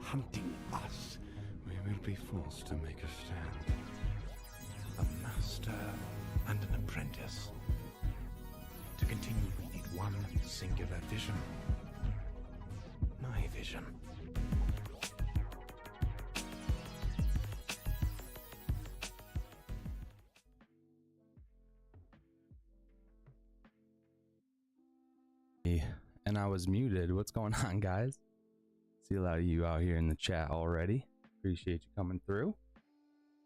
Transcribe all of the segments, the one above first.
hunting us, we will be forced to make a stand. A master and an apprentice. To continue, we need one singular vision. My vision. And I was muted. What's going on, guys? See a lot of you out here in the chat already. Appreciate you coming through.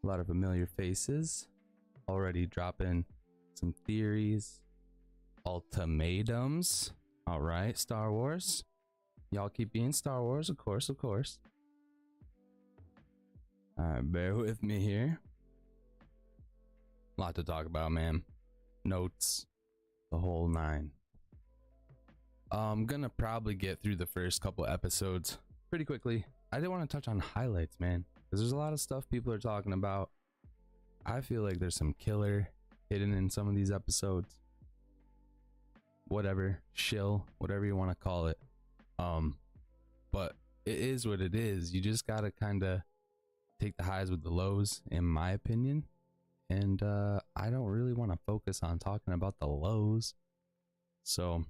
A lot of familiar faces already dropping some theories, ultimatums. All right, Star Wars. Y'all keep being Star Wars, of course, of course. All right, bear with me here. A lot to talk about, man. Notes, the whole nine. I'm gonna probably get through the first couple episodes pretty quickly. I did want to touch on highlights, man, because there's a lot of stuff people are talking about. I feel like there's some killer hidden in some of these episodes. Whatever, shill, whatever you want to call it. But it is what it is. You just gotta kind of take the highs with the lows, in my opinion. And I don't really want to focus on talking about the lows. So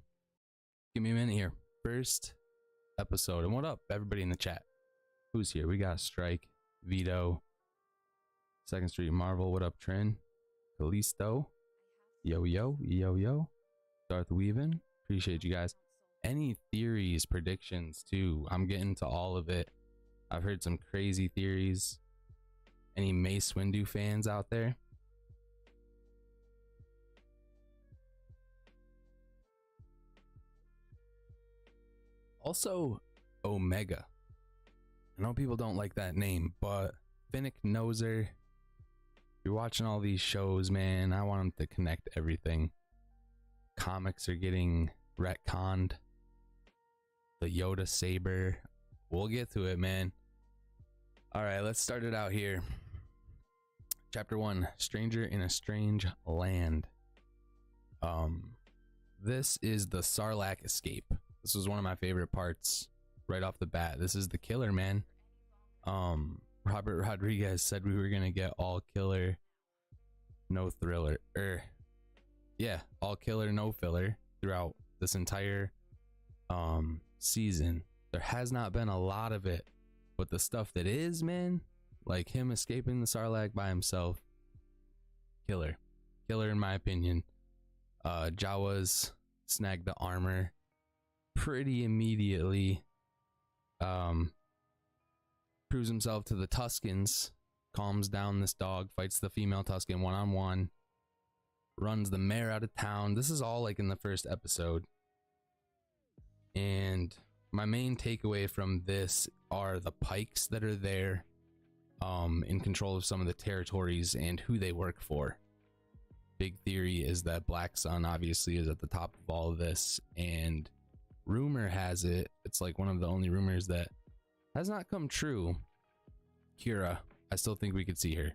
give me a minute here. First episode. And what up, everybody in the chat? Who's here? We got Strike, Vito, Second Street Marvel. What up, Trin? Kalisto. Yo, yo, yo, yo. Darth Weavin. Appreciate you guys. Any theories, predictions, too? I'm getting to all of it. I've heard some crazy theories. Any Mace Windu fans out there? Also, Omega. I know people don't like that name, but Finnick Noser. You're watching all these shows, man. I want them to connect everything. Comics are getting retconned. The Yoda saber. We'll get to it, man. All right, let's start it out here. Chapter 1, Stranger in a Strange Land. This is the Sarlacc escape. This was one of my favorite parts right off the bat. This is the killer, man. Robert Rodriguez said we were gonna get all killer, no thriller. Yeah, all killer, no filler throughout this entire season. There has not been a lot of it, but the stuff that is, man, like him escaping the Sarlacc by himself, killer in my opinion. Jawas snagged the armor pretty immediately. Proves himself to the Tuskens, calms down this dog, fights the female Tusken one-on-one, runs the mayor out of town. This is all like in the first episode. And my main takeaway from this are the Pikes that are there, in control of some of the territories and who they work for. Big theory is that Black Sun obviously is at the top of all of this, and rumor has it, it's like one of the only rumors that has not come true. Kira, I still think we could see her.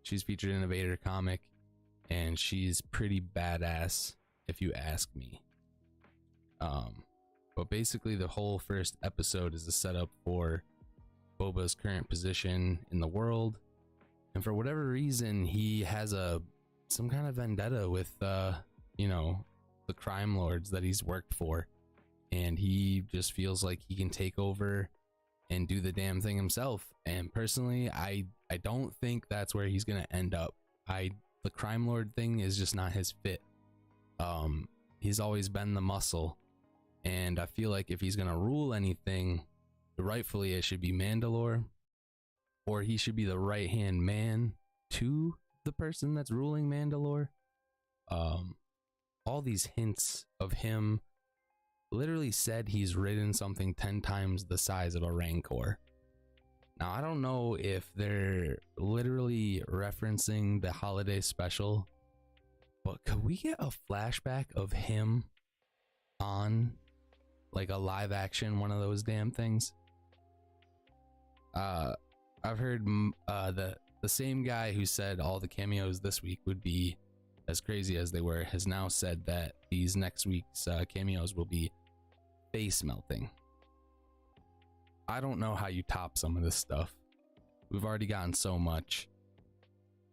She's featured in a Vader comic, and she's pretty badass if you ask me. But basically the whole first episode is a setup for Boba's current position in the world, and for whatever reason he has some kind of vendetta with you know, the crime lords that he's worked for, and he just feels like he can take over and do the damn thing himself. And personally, I don't think that's where he's gonna end up. The crime lord thing is just not his fit. He's always been the muscle, and I feel like if he's gonna rule anything, rightfully it should be Mandalore, or he should be the right hand man to the person that's ruling Mandalore. All these hints of him literally said he's ridden something 10 times the size of a Rancor. Now, I don't know if they're literally referencing the holiday special, but could we get a flashback of him on like a live action one of those damn things? I've heard the same guy who said all the cameos this week would be as crazy as they were has now said that these next week's cameos will be face melting. I don't know how you top some of this stuff. We've already gotten so much.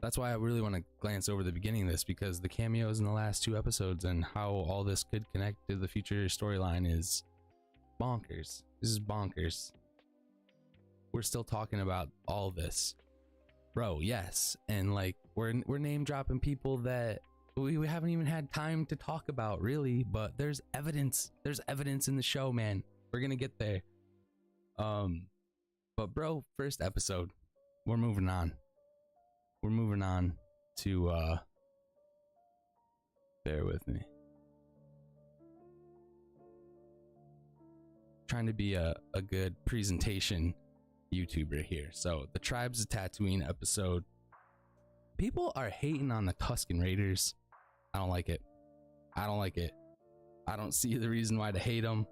That's why I really want to glance over the beginning of this, because the cameos in the last 2 episodes and how all this could connect to the future storyline is bonkers. This is bonkers. We're still talking about all this, bro. Yes, and like we're name dropping people that we haven't even had time to talk about, really. But there's evidence. There's evidence in the show, man. We're gonna get there. But bro, first episode, we're moving on. We're moving on to bear with me. Trying to be a good presentation YouTuber here. So the Tribes of Tatooine episode. People are hating on the Tusken Raiders. I don't like it. I don't like it. I don't see the reason why to hate them.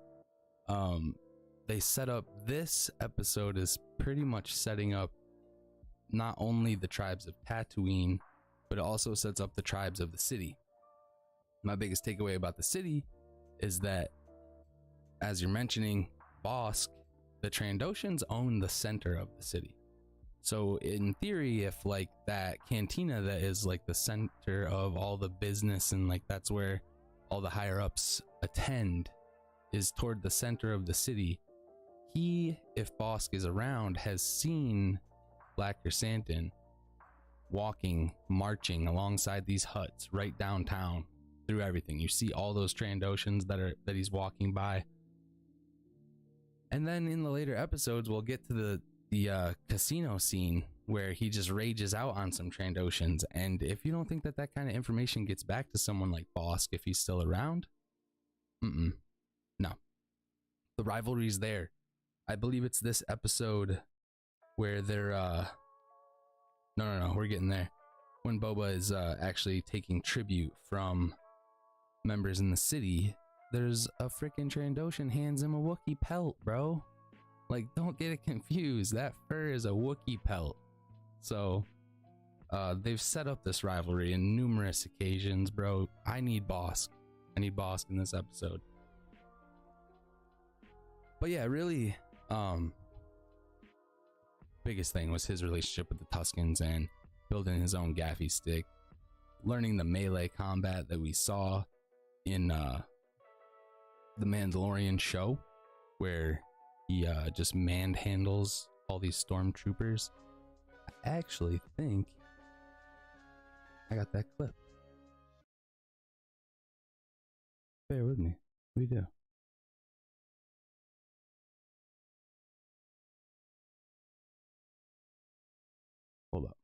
They set up this episode is pretty much setting up not only the Tribes of Tatooine, but it also sets up the tribes of the city. My biggest takeaway about the city is that, as you're mentioning, Bosk, the Trandoshans own the center of the city. So in theory, if like that cantina that is like the center of all the business and like that's where all the higher ups attend is toward the center of the city, he, if Bosk is around, has seen Black Chrysanthemum walking, marching alongside these huts right downtown through everything. You see all those Trandoshans that he's walking by. And then in the later episodes, we'll get to the casino scene where he just rages out on some Trandoshans. And if you don't think that that kind of information gets back to someone like Bosk, if he's still around, no. The rivalry's there. I believe it's this episode where they're no, we're getting there. When Boba is actually taking tribute from members in the city, there's a freaking Trandoshan hands him a Wookiee pelt, bro. Like, don't get it confused. That fur is a Wookiee pelt. So they've set up this rivalry in numerous occasions, bro. I need Bosk. I need Bosk in this episode. But yeah, really, biggest thing was his relationship with the Tuskens and building his own gaffy stick, learning the melee combat that we saw in the Mandalorian show, where he just manhandles all these stormtroopers. I actually think I got that clip. Bear with me. We do. Hold up.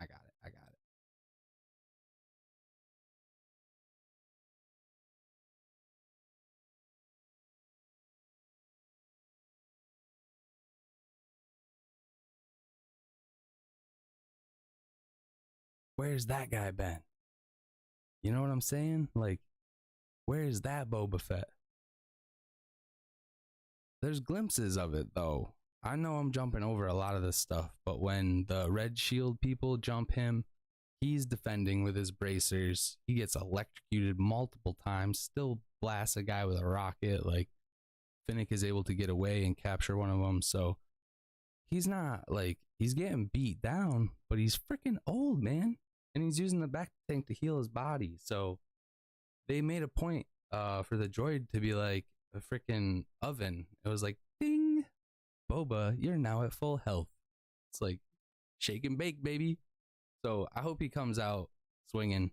I got it. Where's that guy been? You know what I'm saying? Like, where's that Boba Fett? There's glimpses of it, though. I know I'm jumping over a lot of this stuff, but when the Red Shield people jump him, he's defending with his bracers. He gets electrocuted multiple times, still blasts a guy with a rocket. Like, Finnick is able to get away and capture one of them. So he's not like, he's getting beat down, but he's freaking old, man. And he's using the back tank to heal his body. So they made a point for the droid to be like a freaking oven. It was like, ding, Boba, you're now at full health. It's like shake and bake, baby. So I hope he comes out swinging.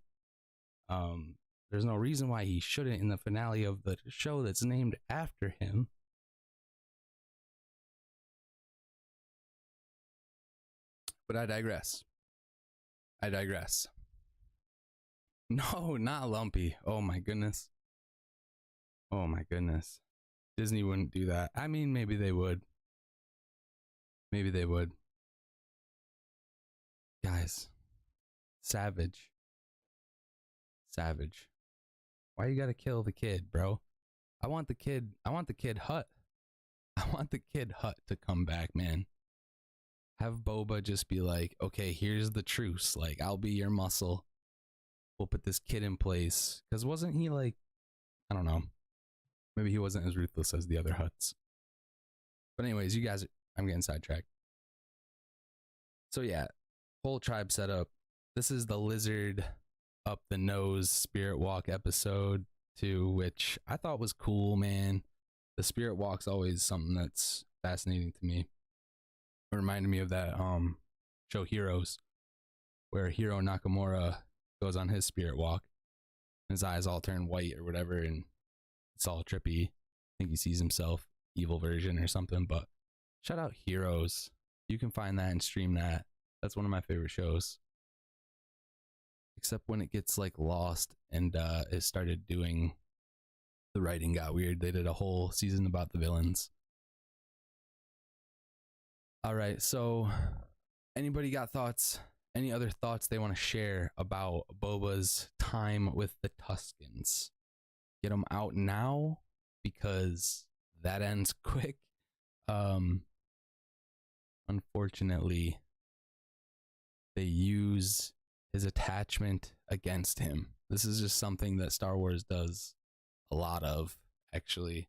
There's no reason why he shouldn't in the finale of the show that's named after him. But I digress. No, not Lumpy. Oh my goodness. Disney wouldn't do that. I mean, maybe they would. Guys, savage. Why you gotta kill the kid, bro? I want the kid Hut. I want the kid Hut to come back, man. Have Boba just be like, okay, here's the truce. Like, I'll be your muscle. We'll put this kid in place. Because wasn't he like, I don't know. Maybe he wasn't as ruthless as the other Huts. But anyways, you guys, I'm getting sidetracked. So yeah, whole tribe setup. This is the lizard up the nose spirit walk episode 2, which I thought was cool, man. The spirit walk's always something that's fascinating to me. It reminded me of that show Heroes, where Hiro Nakamura goes on his spirit walk. His eyes all turn white or whatever, and it's all trippy. I think he sees himself, evil version or something. But shout out Heroes. You can find that and stream that. That's one of my favorite shows. Except when it gets like lost and it started doing, the writing got weird. They did a whole season about the villains. All right, so anybody got thoughts? Any other thoughts they want to share about Boba's time with the Tuskens? Get them out now because that ends quick. Unfortunately, they use his attachment against him. This is just something that Star Wars does a lot of, actually.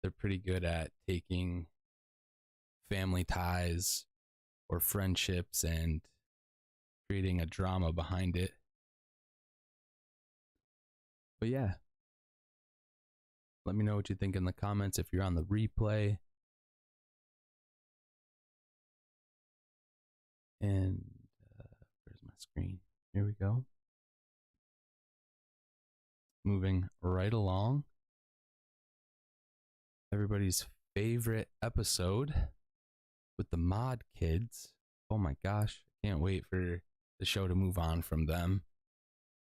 They're pretty good at taking family ties or friendships and creating a drama behind it. But yeah, let me know what you think in the comments if you're on the replay. And where's my screen? Here we go. Moving right along. Everybody's favorite episode with the mod kids. Oh my gosh, I can't wait for the show to move on from them.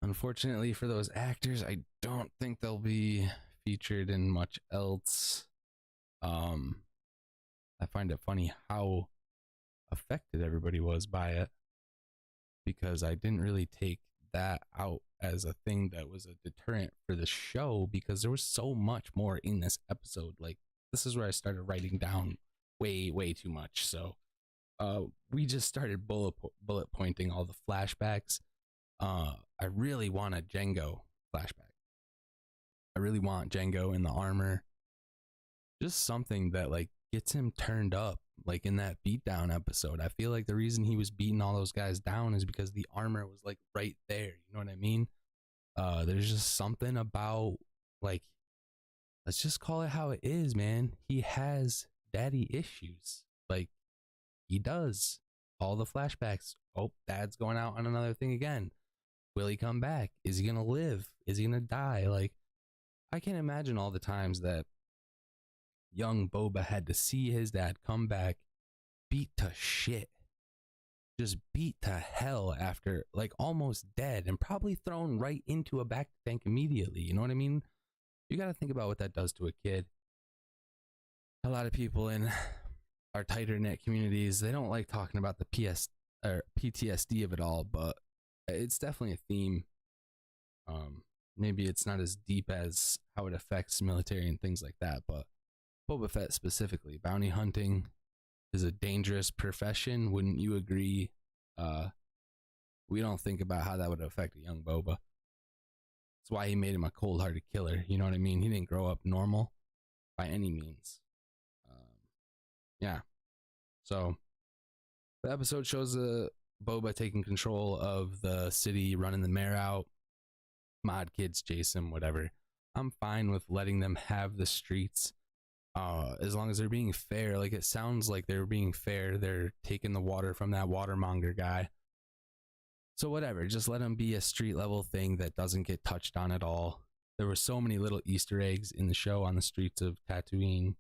Unfortunately for those actors, I don't think they'll be featured in much else. I find it funny how affected everybody was by it, because I didn't really take that out as a thing that was a deterrent for the show, because there was so much more in this episode. Like, this is where I started writing down way too much. So we just started bullet pointing all the flashbacks. I really want a Django flashback. I really want Django in the armor. Just something that like gets him turned up, like in that beatdown episode. I feel like the reason he was beating all those guys down is because the armor was like right there. You know what I mean? There's just something about, like, let's just call it how it is, man. He has daddy issues. Like, he does. All the flashbacks. Oh, dad's going out on another thing again. Will he come back? Is he gonna live? Is he gonna die? Like, I can't imagine all the times that young Boba had to see his dad come back beat to shit, just beat to hell after, like, almost dead, and probably thrown right into a back tank immediately. You know what I mean? You got to think about what that does to a kid. A lot of people in our tighter knit communities, they don't like talking about the PTSD of it all, but it's definitely a theme. Maybe it's not as deep as how it affects military and things like that, but Boba Fett specifically, bounty hunting is a dangerous profession. Wouldn't you agree? We don't think about how that would affect a young Boba. That's why he made him a cold-hearted killer. You know what I mean? He didn't grow up normal by any means. Yeah. So the episode shows Boba taking control of the city, running the mayor out. Mod kids chase him, whatever. I'm fine with letting them have the streets. As long as they're being fair. Like, it sounds like they're being fair. They're taking the water from that watermonger guy. So whatever, just let them be a street level thing that doesn't get touched on at all. There were so many little Easter eggs in the show on the streets of Tatooine.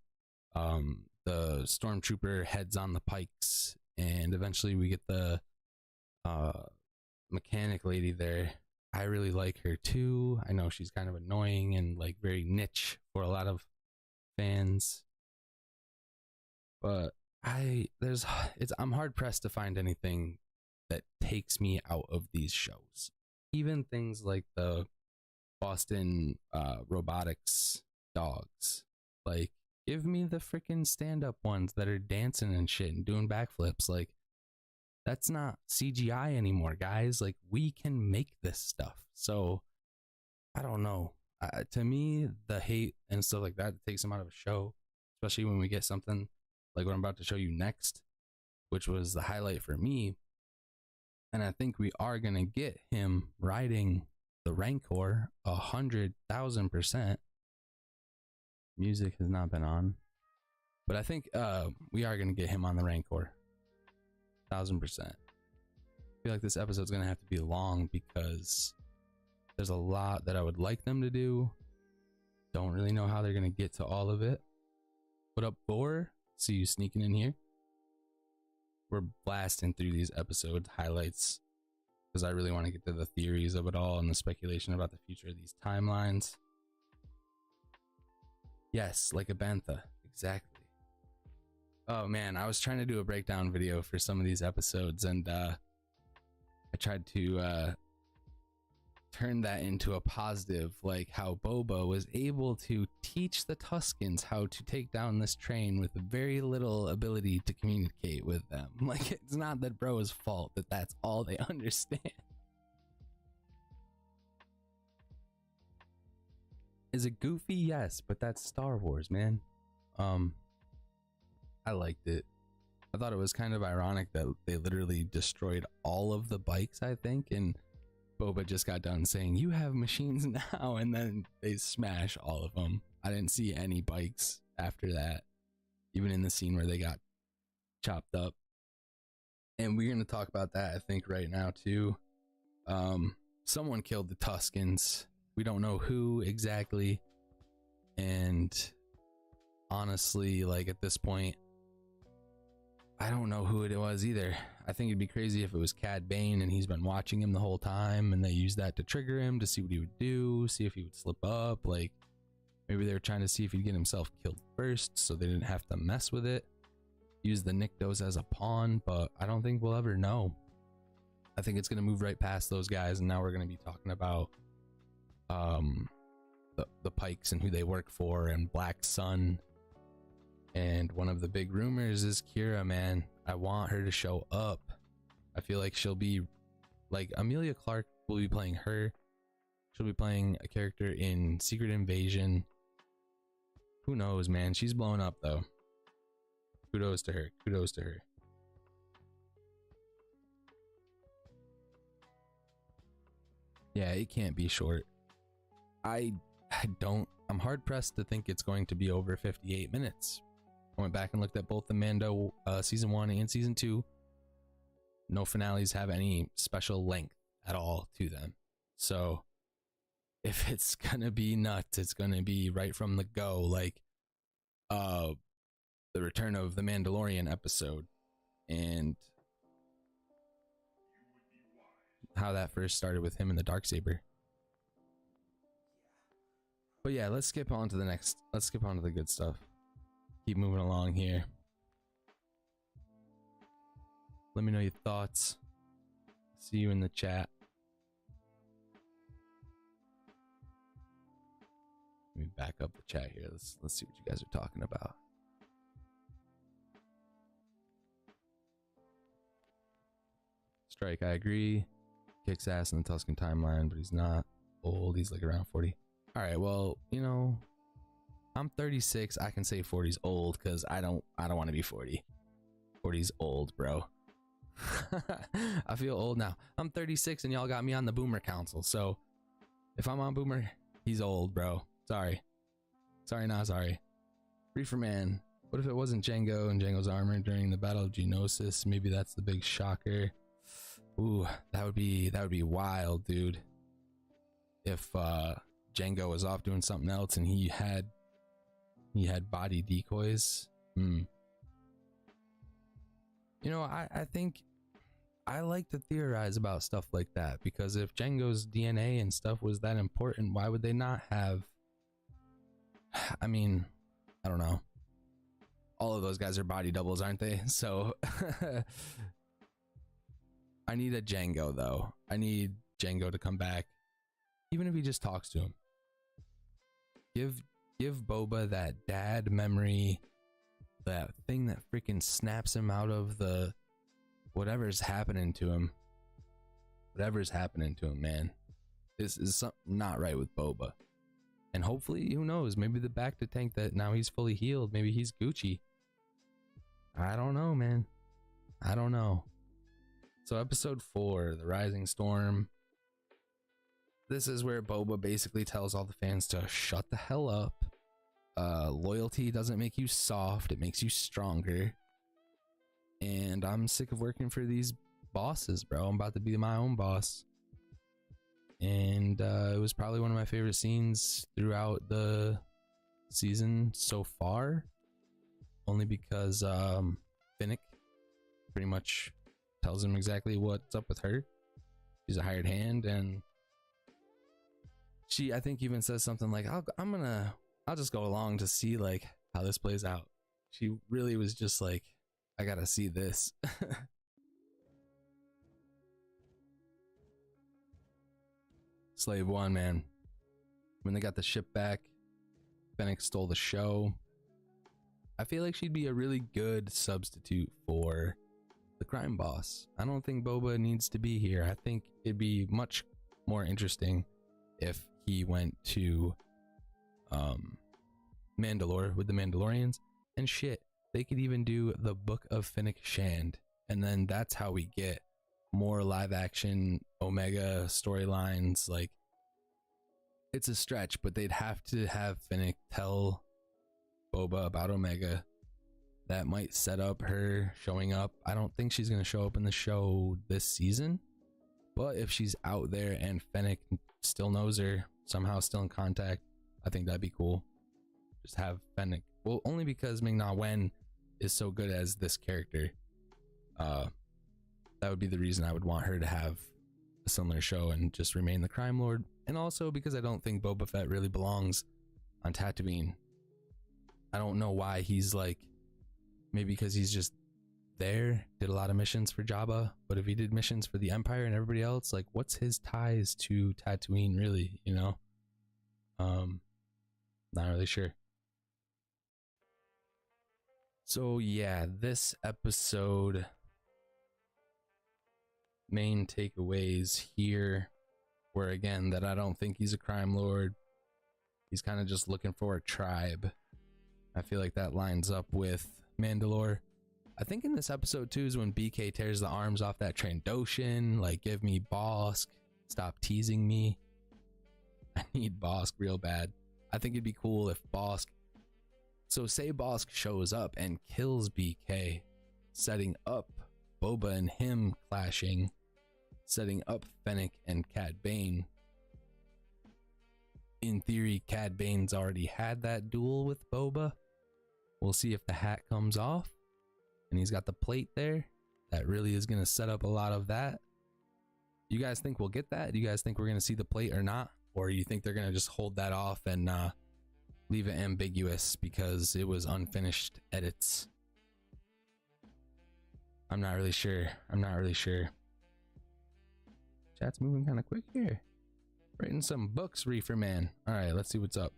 The stormtrooper heads on the pikes, and eventually we get the mechanic lady there. I really like her too. I know she's kind of annoying and like very niche for a lot of fans, but I'm hard pressed to find anything that takes me out of these shows. Even things like the Boston robotics dogs. Like, give me the freaking stand-up ones that are dancing and shit and doing backflips. Like, that's not CGI anymore, guys. Like, we can make this stuff. So I don't know. To me, the hate and stuff like that takes them out of a show. especially when we get something like what I'm about to show you next, which was the highlight for me. And I think we are going to get him riding the Rancor 100,000%. Music has not been on, but I think we are going to get him on the Rancor 1,000%. I feel like this episode's going to have to be long because there's a lot that I would like them to do. Don't really know how they're going to get to all of it. What up, Boar? See you sneaking in here. We're blasting through these episode highlights because I really want to get to the theories of it all and the speculation about the future of these timelines. Yes, like a bantha. Exactly. Oh man, I was trying to do a breakdown video for some of these episodes, and I tried to turn that into a positive, like how Boba was able to teach the Tuskens how to take down this train with very little ability to communicate with them. Like, it's not that bro's fault that that's all they understand. Is it goofy? Yes, but that's Star Wars, man. I liked it. I thought it was kind of ironic that they literally destroyed all of the bikes, I think, and Boba just got done saying, "You have machines now," and then they smash all of them. I didn't see any bikes after that, even in the scene where they got chopped up. And we're going to talk about that, I think, right now, too. Someone killed the Tuskens. We don't know who exactly. And honestly, like at this point, I don't know who it was either. I think it'd be crazy if it was Cad Bane and he's been watching him the whole time and they used that to trigger him to see what he would do, see if he would slip up. Like maybe they were trying to see if he'd get himself killed first so they didn't have to mess with it. Use the Niktos as a pawn, but I don't think we'll ever know. I think it's going to move right past those guys, and now we're going to be talking about the Pikes and who they work for and Black Sun. And one of the big rumors is Kira, man. I want her to show up. I feel like she'll be like Amelia Clark will be playing her. She'll be playing a character in Secret Invasion. Who knows, man? She's blowing up though. Kudos to her. Kudos to her. Yeah, it can't be short. I'm hard pressed to think it's going to be over 58 minutes. I went back and looked at both the Mando season 1 and season 2. No finales have any special length at all to them. So if it's gonna be nuts, it's gonna be right from the go, like the Return of the Mandalorian episode and how that first started with him and the Darksaber. But yeah, let's skip on to the next. Let's skip on to the good stuff. Keep moving along here. Let me know your thoughts. See you in the chat. Let me back up the chat here. Let's see what you guys are talking about. Strike, I agree. Kicks ass in the Tusken timeline, but he's not old. He's like around 40. All right, well, you know, I'm 36. I can say 40's old because I don't want to be 40. 40's old, bro. I feel old now. I'm 36 and y'all got me on the Boomer Council. So if I'm on Boomer, he's old, bro. Sorry. Sorry, not sorry. Reefer Man. What if it wasn't Jango and Jango's armor during the Battle of Geonosis? Maybe that's the big shocker. Ooh, that would be wild, dude. If Jango was off doing something else and he had body decoys. You know, I think I like to theorize about stuff like that, because if Jango's DNA and stuff was that important, why would they not have? I mean, I don't know. All of those guys are body doubles, aren't they? So I need a Jango though. I need Jango to come back, even if he just talks to him. Give Boba that dad memory, that thing that freaking snaps him out of the whatever's happening to him. Whatever's happening to him, man. This is something not right with Boba. And hopefully, who knows, maybe the back to tank that now he's fully healed, maybe he's Gucci. I don't know, man. I don't know. So episode 4, The Rising Storm. This is where Boba basically tells all the fans to shut the hell up. Loyalty doesn't make you soft, it makes you stronger. And I'm sick of working for these bosses, bro. I'm about to be my own boss. And it was probably one of my favorite scenes throughout the season so far. Only because Finnick pretty much tells him exactly what's up with her. She's a hired hand, and she, I think, even says something like, I'll just go along to see like how this plays out. She really was just like, I gotta see this. Slave 1, man. When they got the ship back, Fennec stole the show. I feel like she'd be a really good substitute for the crime boss. I don't think Boba needs to be here. I think it'd be much more interesting if he went to Mandalore with the Mandalorians. And shit, they could even do the Book of Finnick Shand, and then that's how we get more live action Omega storylines. Like, it's a stretch, but they'd have to have Finnick tell Boba about Omega. That might set up her showing up. I don't think she's going to show up in the show this season, but if she's out there and Fennec still knows her, somehow still in contact, I think that'd be cool. Just have Fennec. Well, only because Ming-Na Wen is so good as this character. That would be the reason I would want her to have a similar show and just remain the crime lord. And also because I don't think Boba Fett really belongs on Tatooine. I don't know why he's like, maybe because he's just there, did a lot of missions for Jabba, but if he did missions for the Empire and everybody else, like, what's his ties to Tatooine really, you know? Not really sure. So yeah, this episode, main takeaways here were, again, that I don't think he's a crime lord. He's kind of just looking for a tribe. I feel like that lines up with Mandalore. I think in this episode too is when BK tears the arms off that Trandoshan, like, give me Bosk, stop teasing me. I need Bosk real bad. I think it'd be cool if Bosk, so say Bosk shows up and kills BK, setting up Boba and him clashing, setting up Fennec and Cad Bane. In theory, Cad Bane's already had that duel with Boba. We'll see if the hat comes off and he's got the plate there. That really is going to set up a lot of that. You guys think we'll get that? Do you guys think we're going to see the plate or not? Or you think they're going to just hold that off and leave it ambiguous because it was unfinished edits? I'm not really sure. Chat's moving kind of quick here. Writing some books, Reefer Man. All right, let's see what's up.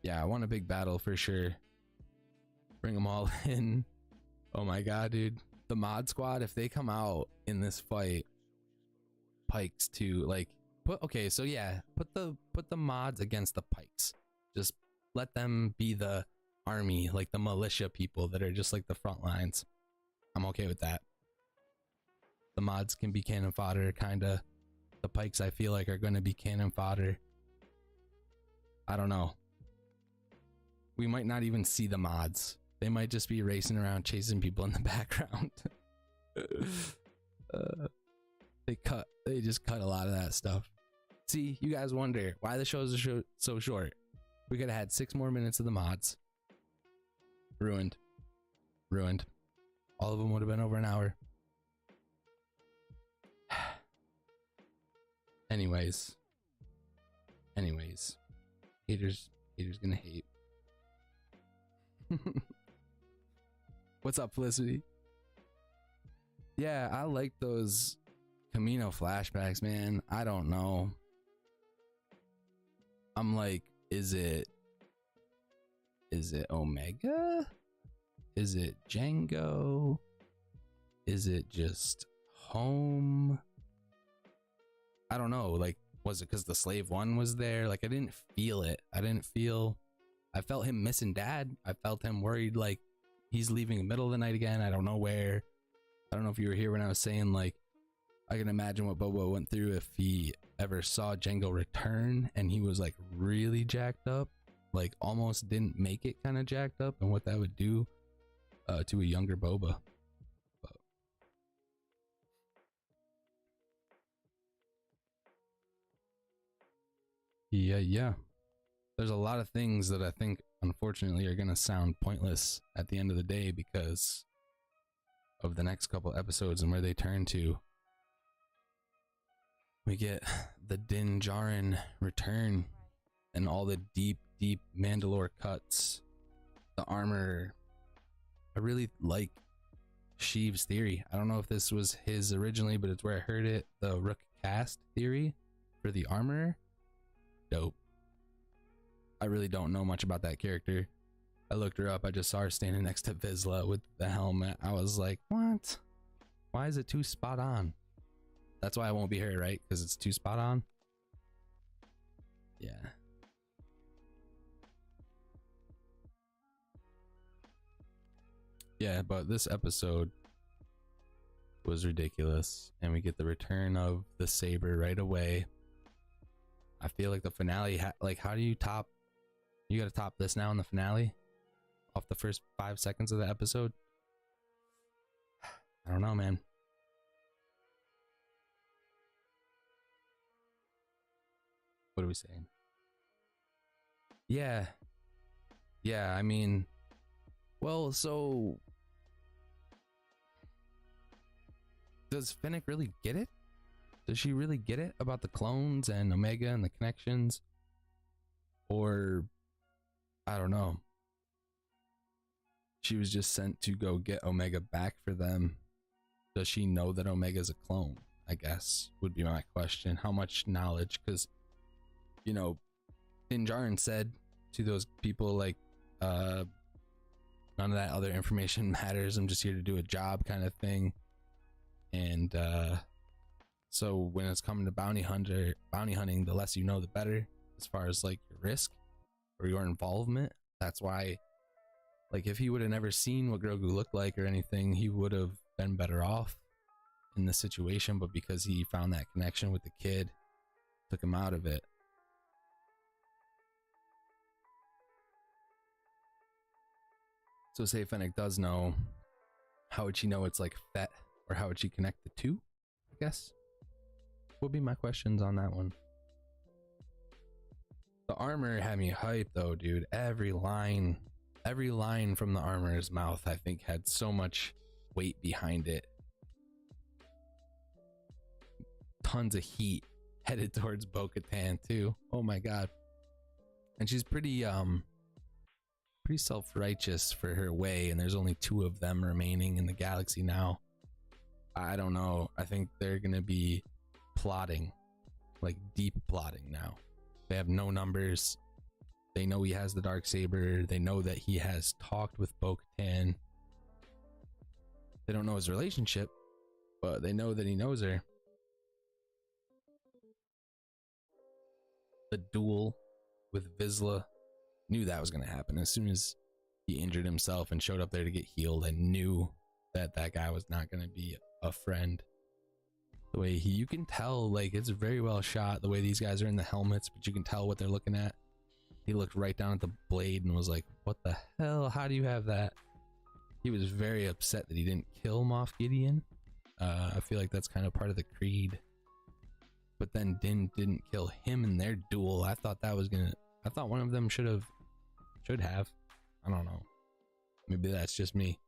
Yeah, I want a big battle for sure. Bring them all in. Oh my god, dude. The mod squad, if they come out in this fight, Pikes to like put the mods against the Pikes. Just let them be the army, like the militia people that are just like the front lines. I'm okay with that. The mods can be cannon fodder, kinda. The Pikes, I feel like, are going to be cannon fodder. I don't know. We might not even see the mods. They might just be racing around chasing people in the background. They just cut a lot of that stuff. See, you guys wonder why the shows are so short. We could have had 6 more minutes of the mods. Ruined. All of them would have been over an hour. Anyways, haters gonna hate. What's up, Felicity? Yeah, I like those Camino flashbacks, man. I don't know. I'm like, is it Omega? Is it Django? Is it just home? I don't know. Like, was it because the slave one was there? Like, I didn't feel it. I felt him missing dad. I felt him worried, like he's leaving in the middle of the night again. I don't know where. I don't know if you were here when I was saying, like, I can imagine what Boba went through if he ever saw Django return and he was like really jacked up, like almost didn't make it kind of jacked up, and what that would do to a younger Boba. But yeah. There's a lot of things that I think, unfortunately, are going to sound pointless at the end of the day because of the next couple episodes and where they turn to. We get the Din Djarin return and all the deep Mandalore cuts. The armor. I really like Sheev's theory. I don't know if this was his originally, but it's where I heard it. The Rook cast theory for the armor. Dope. I really don't know much about that character. I looked her up. I just saw her standing next to Vizsla with the helmet. I was like, what? Why is it too spot on? That's why I won't be her, right? Because it's too spot on? Yeah. Yeah, but this episode was ridiculous. And we get the return of the saber right away. I feel like the finale, like, how do you top? You gotta top this now in the finale? Off the first 5 seconds of the episode? I don't know, man. What are we saying? Yeah. Yeah, I mean, well, so does Fennec really get it? Does she really get it about the clones and Omega and the connections? Or, I don't know. She was just sent to go get Omega back for them. Does she know that Omega's a clone? I guess would be my question. How much knowledge? Because, you know, Din Djarin said to those people, like, none of that other information matters. I'm just here to do a job, kind of thing. And so when it's coming to bounty hunting, the less you know, the better, as far as like your risk or your involvement. That's why, like, if he would have never seen what Grogu looked like or anything, he would have been better off in the situation. But because he found that connection with the kid, took him out of it. So say Fennec does know, how would she know it's like Fett, or how would she connect the two? I guess would be my questions on that one. The armor had me hyped though, dude. Every line from the armor's mouth, I think, had so much weight behind it. Tons of heat headed towards Bo-Katan too. Oh my god. And she's pretty self-righteous for her way, and there's only 2 of them remaining in the galaxy now. I don't know. I think they're gonna be plotting, like deep plotting now. They have no numbers. They know he has the Darksaber. They know that he has talked with Bo-Katan. They don't know his relationship, but they know that he knows her. The duel with Vizsla, knew that was going to happen. As soon as he injured himself and showed up there to get healed, I knew that that guy was not going to be a friend. The way you can tell, like, it's very well shot, the way these guys are in the helmets, but you can tell what they're looking at. He looked right down at the blade and was like, what the hell? How do you have that? He was very upset that he didn't kill Moff Gideon. I feel like that's kind of part of the creed. But then Din didn't kill him in their duel. I thought one of them should have. I don't know. Maybe that's just me.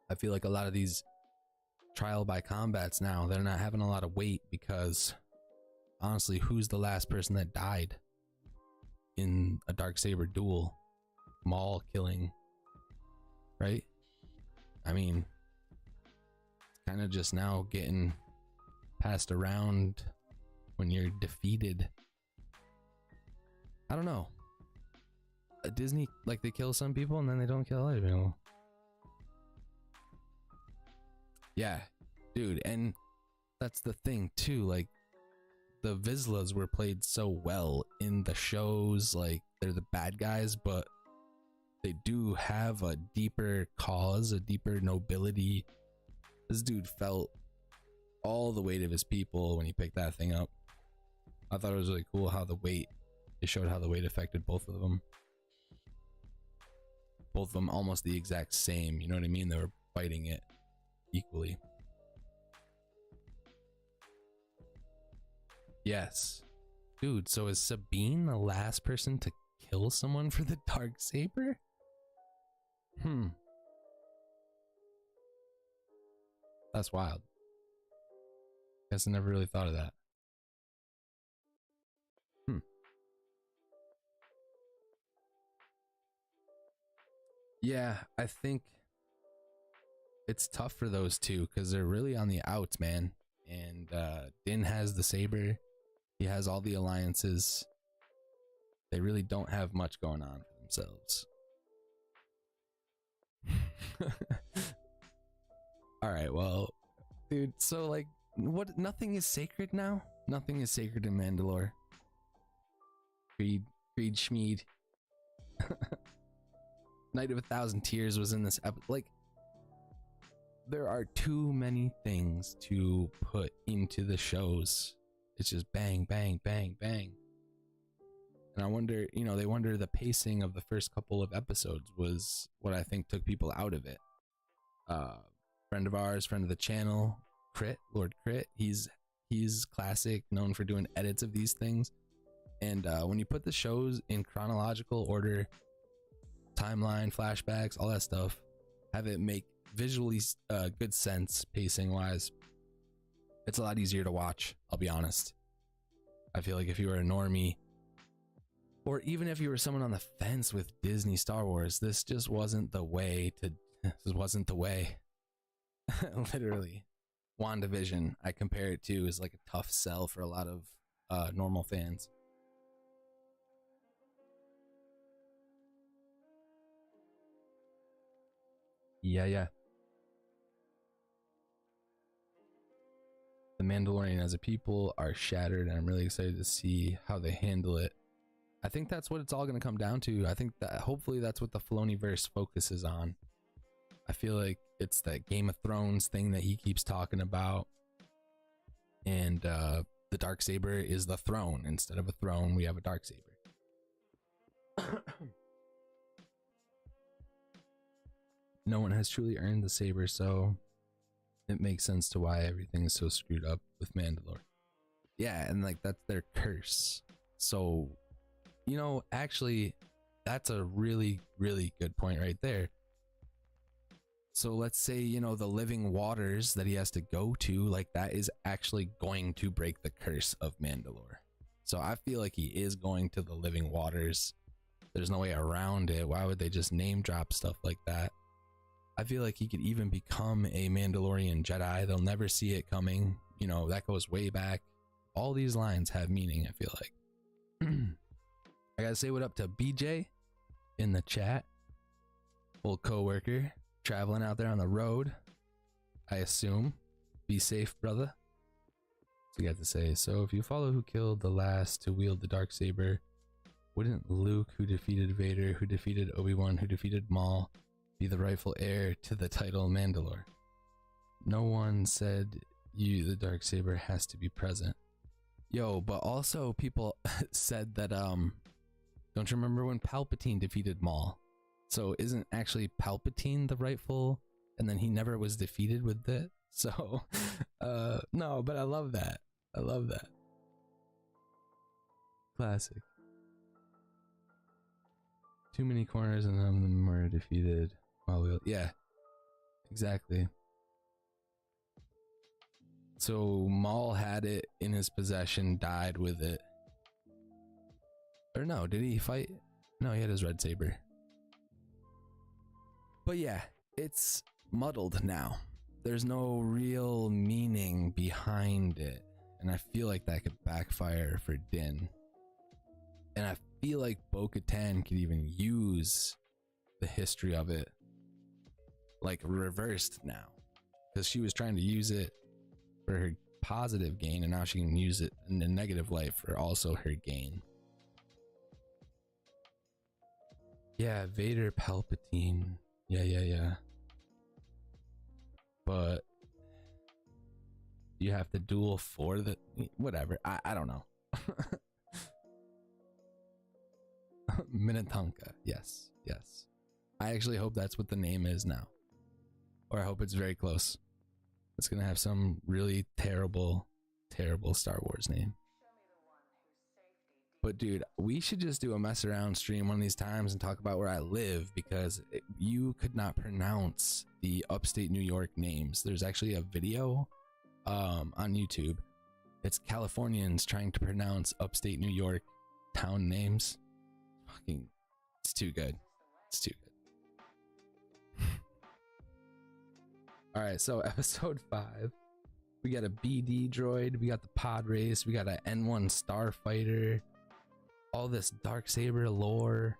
I feel like a lot of these trial by combats now, they're not having a lot of weight because, honestly, who's the last person that died in a Darksaber duel? Maul killing, right? I mean, it's kind of just now getting passed around when you're defeated. I don't know. Disney, like, they kill some people and then they don't kill other people. Yeah, dude, and that's the thing too. Like, the Vizslas were played so well in the shows, like they're the bad guys, but they do have a deeper cause, a deeper nobility. This dude felt all the weight of his people when he picked that thing up. I thought it was really cool how it showed how the weight affected both of them. Both of them almost the exact same, you know what I mean? They were fighting it equally. Yes. Dude, so is Sabine the last person to kill someone for the Darksaber? That's wild. Guess I never really thought of that. Yeah, I think it's tough for those two because they're really on the outs, man. And Din has the saber. He has all the alliances. They really don't have much going on for themselves. All right, well, dude, so like, what? Nothing is sacred now. Nothing is sacred in Mandalore. Creed Schmied. Night of 1,000 Tears was in this episode. Like, there are too many things to put into the shows. It's just bang, bang, bang, bang. And I wonder, they wonder the pacing of the first couple of episodes was what I think took people out of it. Friend of ours, friend of the channel, Lord Crit, he's classic, known for doing edits of these things. And when you put the shows in chronological order, timeline, flashbacks, all that stuff, have it make visually good sense pacing wise, it's a lot easier to watch. I'll be honest. I feel like if you were a normie, or even if you were someone on the fence with Disney Star Wars, this just wasn't the way. Literally, WandaVision, I compare it to, is like a tough sell for a lot of normal fans. Yeah. The Mandalorian as a people are shattered, and I'm really excited to see how they handle it. I think that's what it's all going to come down to. I think that hopefully that's what the Filoniverse focuses on. I feel like it's that Game of Thrones thing that he keeps talking about. And the Darksaber is the throne. Instead of a throne, we have a Darksaber. No one has truly earned the saber, so it makes sense to why everything is so screwed up with Mandalore. Yeah, and like that's their curse. So, actually, that's a really, really good point right there. So let's say, the living waters that he has to go to, like that is actually going to break the curse of Mandalore. So I feel like he is going to the living waters. There's no way around it. Why would they just name drop stuff like that? I feel like he could even become a Mandalorian Jedi. They'll never see it coming. That goes way back. All these lines have meaning, I feel like. I gotta say what up to BJ in the chat. Old co-worker traveling out there on the road, I assume. Be safe, brother. So you got to say, so if you follow who killed the last to wield the Darksaber, wouldn't Luke, who defeated Vader, who defeated Obi-Wan, who defeated Maul, be the rightful heir to the title Mandalore? No one said the Darksaber has to be present. Yo, but also people said that don't you remember when Palpatine defeated Maul? So isn't actually Palpatine the rightful, and then he never was defeated with it? So no, but I love that. Classic. Too many corners and none of them were defeated. Yeah, exactly. So Maul had it in his possession, died with it. Or no, did he fight? No, he had his red saber. But yeah, it's muddled now. There's no real meaning behind it. And I feel like that could backfire for Din. And I feel like Bo-Katan could even use the history of it, like reversed now. Because she was trying to use it for her positive gain, and now she can use it in the negative light for also her gain. Yeah, Vader, Palpatine. Yeah. But you have to duel for the whatever. I don't know. Minnetonka. Yes. I actually hope that's what the name is now. Or I hope it's very close. It's gonna have some really terrible Star Wars name. But dude, we should just do a mess around stream one of these times and talk about where I live, because you could not pronounce the upstate New York names. There's actually a video on YouTube. It's Californians trying to pronounce upstate New York town names. Fucking, it's too good. It's too good. All right, so episode 5, we got a BD droid, we got the pod race, we got an N1 starfighter, all this Darksaber lore.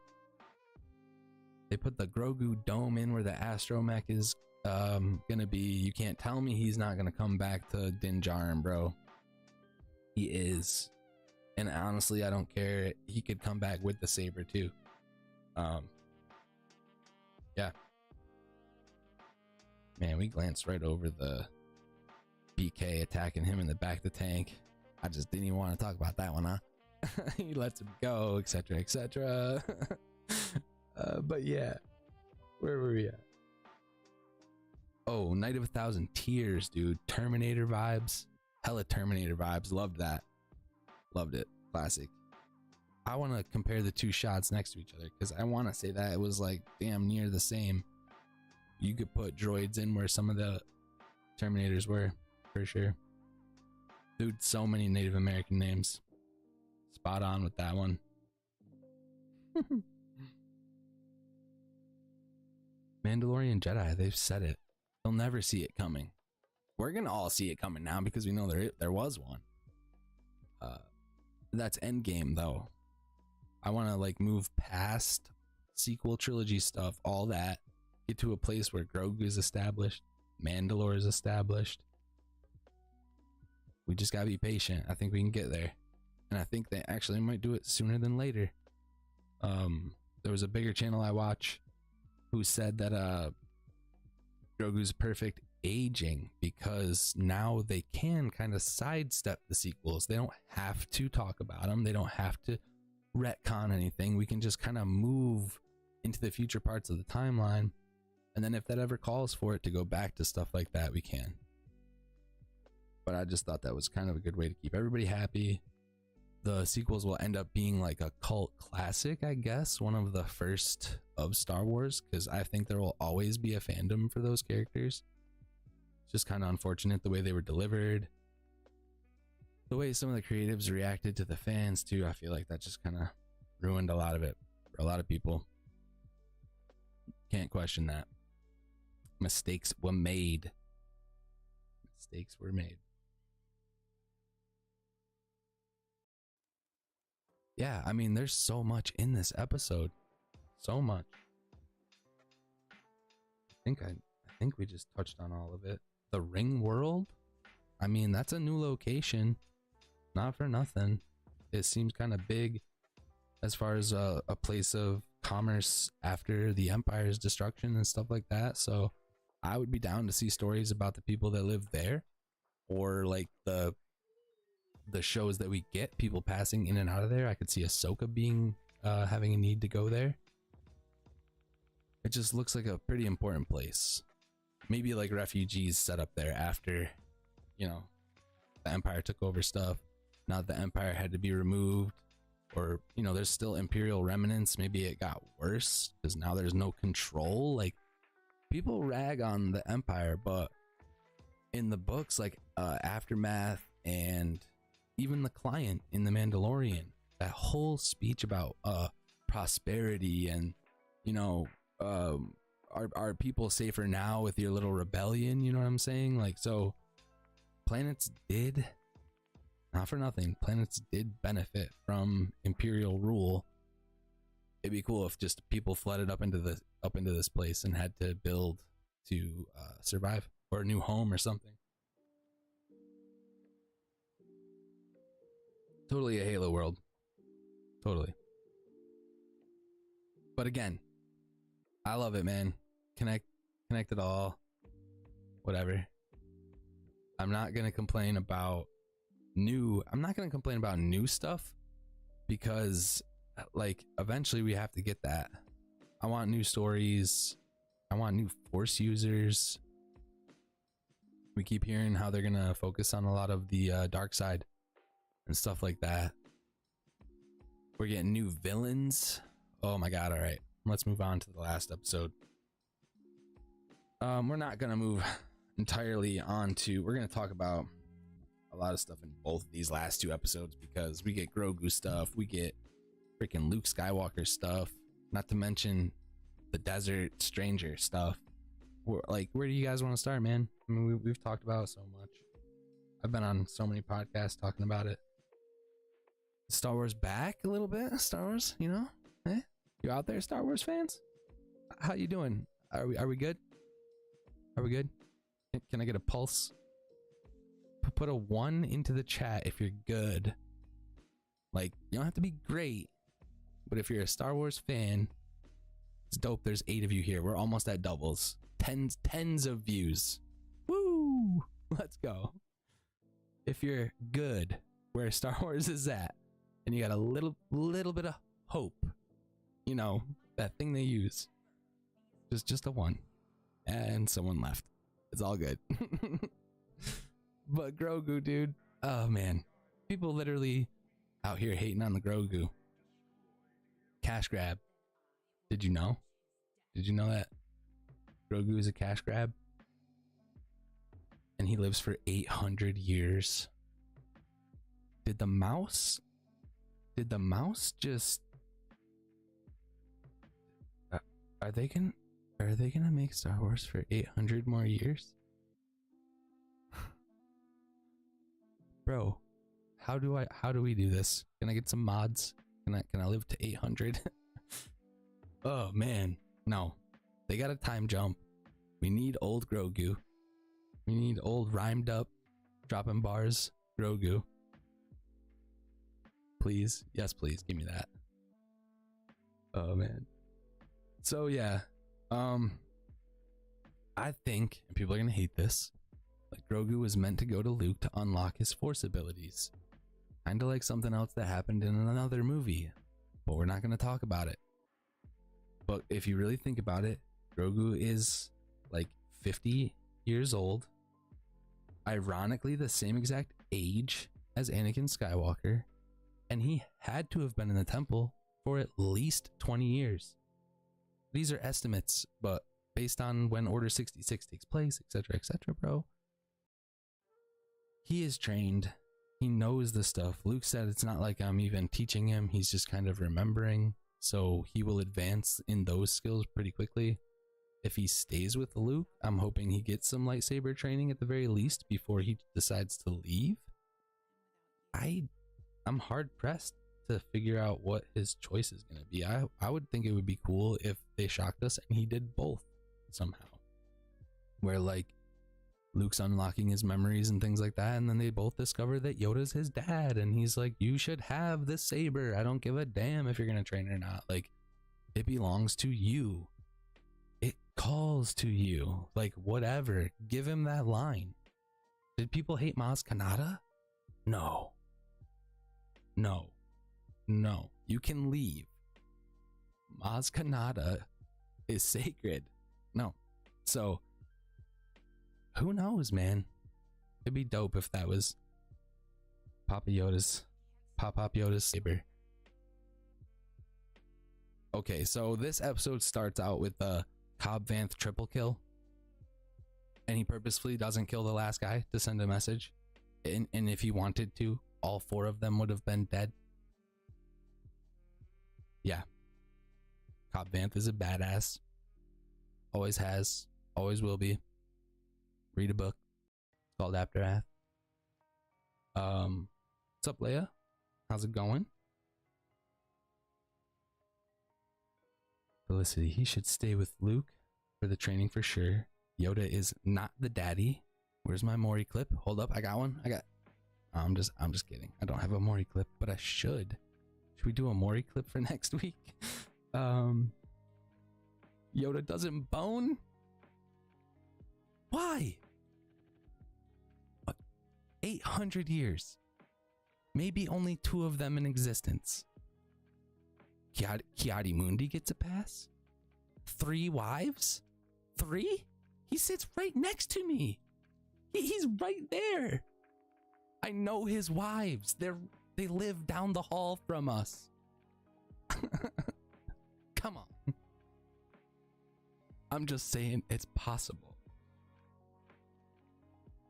They put the Grogu dome in where the astromech is gonna be. You can't tell me he's not gonna come back to Din Djarin, bro. He is. And honestly, I don't care. He could come back with the saber too. Yeah. Man, we glanced right over the BK attacking him in the back of the tank. I just didn't even want to talk about that one, huh? He lets him go, etc. But yeah, where were we at? Oh, Night of 1,000 Tears, dude. Terminator vibes. Hella Terminator vibes. Loved that. Loved it. Classic. I want to compare the two shots next to each other, because I want to say that it was like damn near the same. You could put droids in where some of the Terminators were, for sure. Dude, so many Native American names. Spot on with that one. Mandalorian Jedi, they've said it. They'll never see it coming. We're gonna all see it coming now because we know there was one. That's Endgame though. I want to like move past sequel trilogy stuff, all that. Get to a place where Grogu is established, Mandalore is established. We just gotta be patient. I think we can get there, and I think they actually might do it sooner than later. There was a bigger channel I watch who said that Grogu's perfect aging, because now they can kind of sidestep the sequels. They don't have to talk about them. They don't have to retcon anything. We can just kind of move into the future parts of the timeline. And then if that ever calls for it to go back to stuff like that, we can. But I just thought that was kind of a good way to keep everybody happy. The sequels will end up being like a cult classic, I guess. One of the first of Star Wars, because I think there will always be a fandom for those characters. It's just kind of unfortunate the way they were delivered. The way some of the creatives reacted to the fans too. I feel like that just kind of ruined a lot of it for a lot of people. Can't question that. Mistakes were made. Mistakes were made. Yeah, I mean, there's so much in this episode. So much. I think we just touched on all of it. The Ring World? I mean, that's a new location. Not for nothing. It seems kind of big as far as a place of commerce after the Empire's destruction and stuff like that. So I would be down to see stories about the people that live there, or like the shows that we get, people passing in and out of there. I could see Ahsoka being having a need to go there. It just looks like a pretty important place. Maybe like refugees set up there after, you know, the Empire took over stuff. Now the Empire had to be removed, or, you know, there's still Imperial remnants. Maybe it got worse because now there's no control. Like, people rag on the Empire, but in the books, like Aftermath and even the Client in The Mandalorian, that whole speech about prosperity and, you know, are people safer now with your little rebellion? You know what I'm saying? Like, so planets did, not for nothing, planets did benefit from Imperial rule. It'd be cool if just people flooded up into this place and had to build to survive, or a new home or something. Totally a Halo world. Totally. But again, I love it, man. Connect it all. Whatever. I'm not gonna complain about new stuff, because like eventually we have to get that. I want new stories. I want new Force users. We keep hearing how they're gonna focus on a lot of the dark side and stuff like that. We're getting new villains. Oh my god. All right, let's move on to the last episode. We're not gonna move entirely on to, we're gonna talk about a lot of stuff in both of these last two episodes, because we get Grogu stuff, we get freaking Luke Skywalker stuff, not to mention the Desert Stranger stuff. Where do you guys want to start, man? I mean, we've talked about it so much. I've been on so many podcasts talking about it. Star Wars back a little bit. Star Wars, you know? You out there, Star Wars fans? How you doing? Are we good? Are we good? Can I get a pulse? Put a 1 into the chat if you're good. Like, you don't have to be great, but if you're a Star Wars fan, it's dope. There's 8 of you here. We're almost at doubles. Tens of views. Woo! Let's go. If you're good where Star Wars is at, and you got a little bit of hope, you know, that thing they use, just a 1, and someone left. It's all good. But Grogu, dude, oh man, people literally out here hating on the Grogu. Cash grab. Did you know that Grogu is a cash grab? And he lives for 800 years. Did the mouse just are they gonna make Star Wars for 800 more years? Bro, how do we do this? Can I get some mods? Can I live to 800? Oh man, no. They got a time jump. We need old Grogu. We need old rhymed up, dropping bars Grogu. Please, yes please, give me that. Oh man. So yeah, I think, and people are gonna hate this, like Grogu was meant to go to Luke to unlock his Force abilities. Kinda like something else that happened in another movie, but we're not gonna talk about it. But if you really think about it, Grogu is like 50 years old, ironically the same exact age as Anakin Skywalker, and he had to have been in the temple for at least 20 years. These are estimates, but based on when Order 66 takes place, etc., bro. He is trained. He knows the stuff. Luke said it's not like I'm even teaching him. He's just kind of remembering. So he will advance in those skills pretty quickly. If he stays with Luke, I'm hoping he gets some lightsaber training at the very least before he decides to leave. I'm hard pressed to figure out what his choice is going to be. I would think it would be cool if they shocked us and he did both somehow. Where like Luke's unlocking his memories and things like that, and then they both discover that Yoda's his dad, and he's like, you should have this saber. I don't give a damn if you're going to train or not. Like, it belongs to you. It calls to you. Like, whatever. Give him that line. Did people hate Maz Kanata? No. You can leave. Maz Kanata is sacred. No. So, who knows, man? It'd be dope if that was Pop Yoda's saber. Okay, so this episode starts out with a Cobb Vanth triple kill, and he purposefully doesn't kill the last guy to send a message. And if he wanted to, all 4 of them would have been dead. Yeah. Cobb Vanth is a badass. Always has. Always will be. Read a book. It's called Aftermath. What's up, Leia? How's it going? Felicity, he should stay with Luke for the training for sure. Yoda is not the daddy. Where's my Maury clip? Hold up, I got one. I'm just kidding. I don't have a Mori clip, but I should. Should we do a Mori clip for next week? Yoda doesn't bone? Why? 800 years. Maybe only 2 of them in existence. Kiadi Mundi gets a pass? 3 wives? 3? He sits right next to me. He's right there. I know his wives. They live down the hall from us. Come on. I'm just saying it's possible.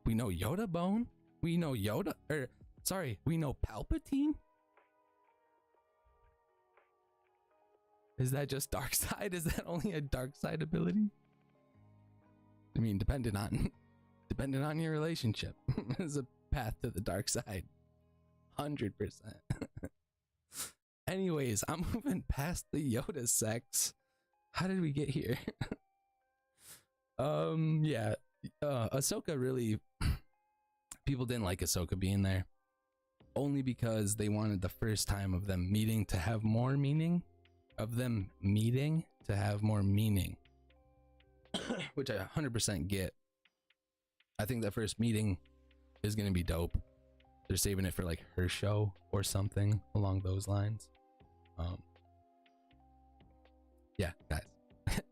We know Yoda bone. We know Yoda. We know Palpatine. Is that just dark side? Is that only a dark side ability? I mean, dependent on your relationship. Is a path to the dark side. 100%. Anyways, I'm moving past the Yoda sex. How did we get here? Yeah. Ahsoka really... People didn't like Ahsoka being there. Only because they wanted the first time of them meeting to have more meaning. Which I 100% get. I think that first meeting is going to be dope. They're saving it for like her show or something along those lines. Yeah, guys.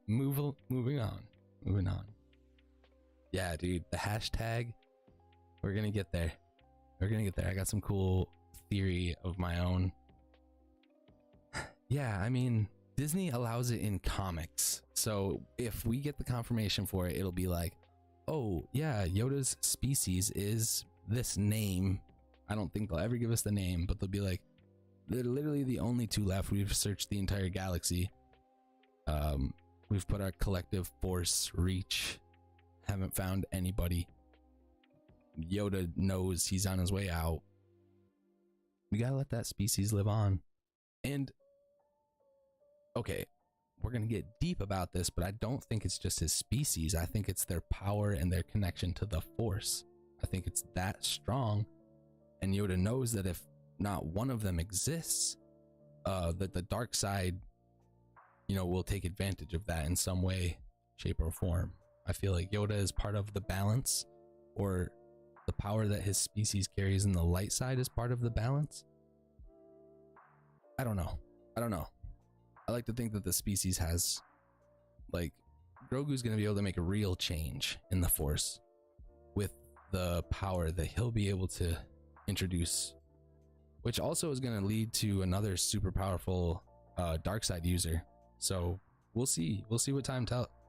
Moving on. Yeah, dude, the hashtag. We're going to get there. I got some cool theory of my own. Yeah, I mean, Disney allows it in comics. So if we get the confirmation for it, it'll be like, oh, yeah, Yoda's species is this name. I don't think they'll ever give us the name, but they'll be like, they're literally the only 2 left. We've searched the entire galaxy. We've put our collective force reach. Haven't found anybody. Yoda knows he's on his way out. We gotta let that species live on. And okay, we're gonna get deep about this, but I don't think it's just his species. I think it's their power and their connection to the force. I think it's that strong, and Yoda knows that if not one of them exists, that the dark side, will take advantage of that in some way, shape, or form. I feel like Yoda is part of the balance, or the power that his species carries in the light side is part of the balance. I don't know. I like to think that the species has, like, Grogu's going to be able to make a real change in the force with the power that he'll be able to introduce, which also is going to lead to another super powerful dark side user. So we'll see what time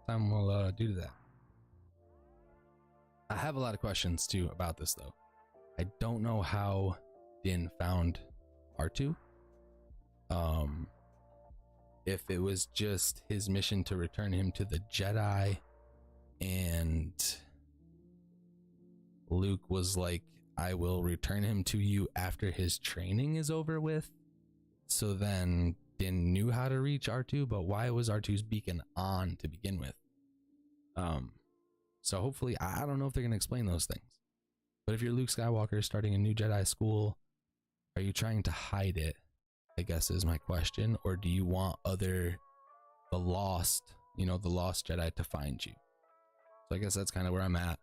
will do to that. I have a lot of questions too about this though. I don't know how Din found R2. If it was just his mission to return him to the Jedi, and Luke was like, I will return him to you after his training is over with. So then Din knew how to reach R2, but why was R2's beacon on to begin with? So hopefully, I don't know if they're going to explain those things. But if you're Luke Skywalker starting a new Jedi school, are you trying to hide it? I guess is my question. Or do you want the lost Jedi to find you? So I guess that's kind of where I'm at.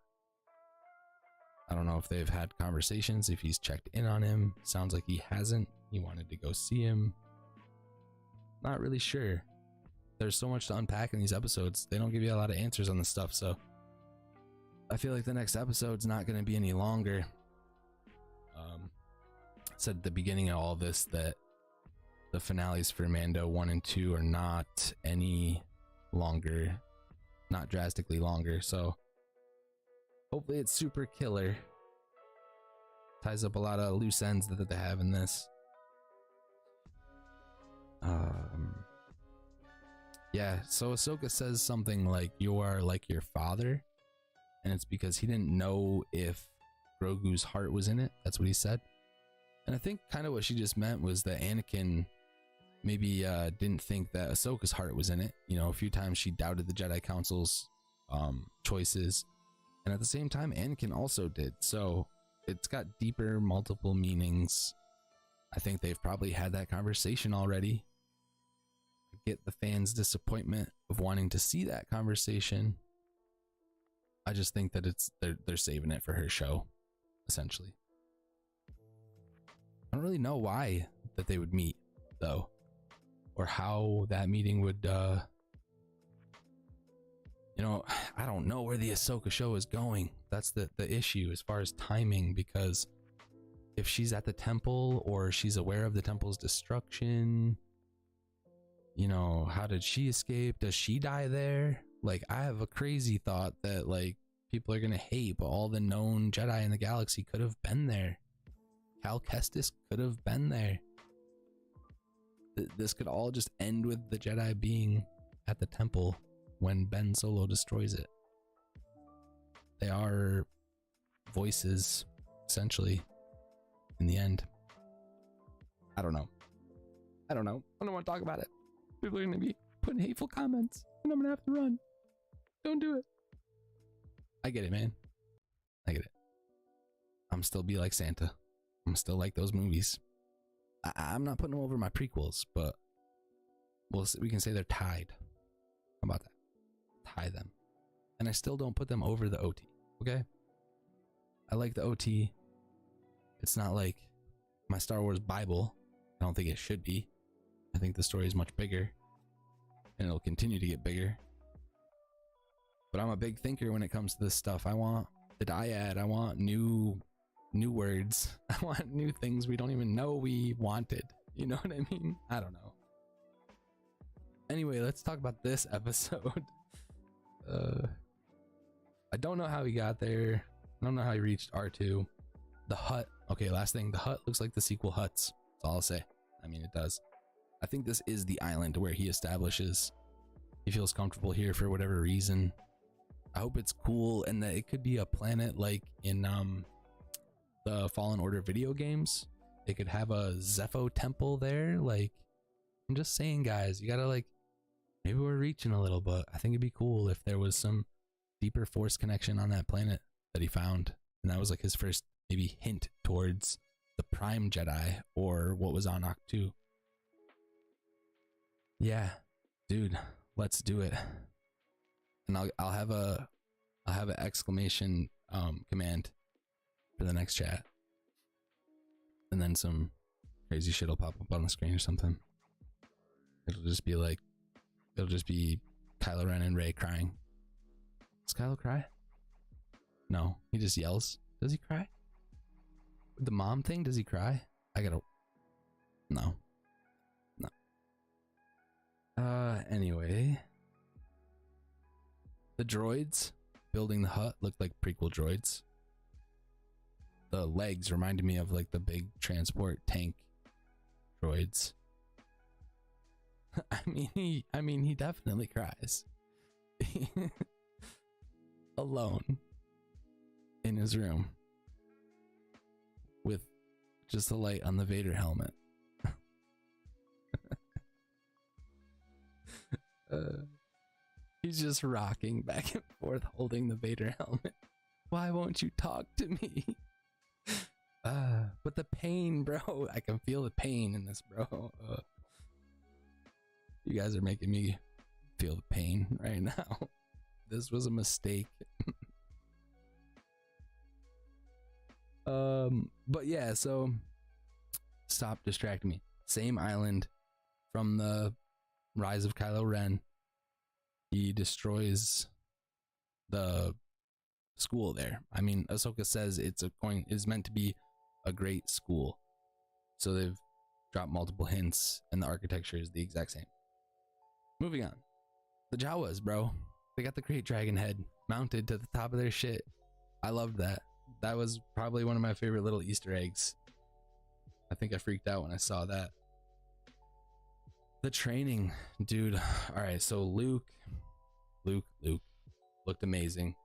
I don't know if they've had conversations, if he's checked in on him. Sounds like he hasn't. He wanted to go see him. Not really sure. There's so much to unpack in these episodes. They don't give you a lot of answers on this stuff, so I feel like the next episode's not going to be any longer. Said at the beginning of all this that the finales for Mando 1 and 2 are not any longer, not drastically longer, so hopefully it's super killer. Ties up a lot of loose ends that they have in this. Yeah, so Ahsoka says something like, you are like your father, and it's because he didn't know if Grogu's heart was in it. That's what he said. And I think kind of what she just meant was that Anakin maybe didn't think that Ahsoka's heart was in it. A few times she doubted the Jedi Council's choices, and at the same time Anakin also did. So it's got deeper, multiple meanings. I think they've probably had that conversation already. I get the fans' disappointment of wanting to see that conversation. I just think that they're saving it for her show, essentially. I don't really know why that they would meet, though, or how that meeting would, you know, I don't know where the Ahsoka show is going. That's the issue as far as timing, because if she's at the temple or she's aware of the temple's destruction, you know, how did she escape? Does she die there? Like, I have a crazy thought that, like, people are gonna hate, but all the known Jedi in the galaxy could have been there. Cal Kestis could have been there. This could all just end with the Jedi being at the temple when Ben Solo destroys it. They are voices, essentially, in the end. I don't know. I don't want to talk about it. People are going to be putting hateful comments, and I'm going to have to run. Don't do it. I get it, man. I get it. I'm still be like Santa. I'm still like those movies. I'm not putting them over my prequels, but we can say they're tied. How about that? Tie them. And I still don't put them over the OT, okay? I like the OT. It's not like my Star Wars Bible. I don't think it should be. I think the story is much bigger, and it'll continue to get bigger. But I'm a big thinker when it comes to this stuff. I want the dyad. I want new words. I want new things we don't even know we wanted. You know what I mean? I don't know. Anyway, let's talk about this episode. I don't know how he got there. I don't know how he reached R2. The hut. Okay, last thing. The hut looks like the sequel Huts. That's all I'll say. I mean, it does. I think this is the island where he establishes he feels comfortable here for whatever reason. I hope it's cool and that it could be a planet like in the Fallen Order video games. They could have a Zepho temple there. Like, I'm just saying, guys, you gotta, like, maybe we're reaching a little, but I think it'd be cool if there was some deeper force connection on that planet that he found, and that was like his first maybe hint towards the Prime Jedi or what was on Ahch-To. Yeah, dude, let's do it. And I'll have an exclamation command for the next chat, and then some crazy shit will pop up on the screen or something. It'll just be Kylo Ren and Rey crying. Does Kylo cry? No, he just yells. Does he cry? The mom thing, does he cry? No. Anyway, the droids building the hut looked like prequel droids. The legs reminded me of like the big transport tank droids. I mean he definitely cries. Alone in his room with just a light on the Vader helmet. He's just rocking back and forth holding the Vader helmet. Why won't you talk to me? But the pain, bro. I can feel the pain in this, bro. You guys are making me feel the pain right now. This was a mistake. But yeah, so stop distracting me. Same island from the Rise of Kylo Ren. He destroys the school there. I mean, Ahsoka says is meant to be a great school. So they've dropped multiple hints, and the architecture is the exact same. Moving on. The Jawas, bro. They got the Great Dragon head mounted to the top of their shit. I loved that. That was probably one of my favorite little Easter eggs. I think I freaked out when I saw that. The training, dude. All right, so Luke looked amazing.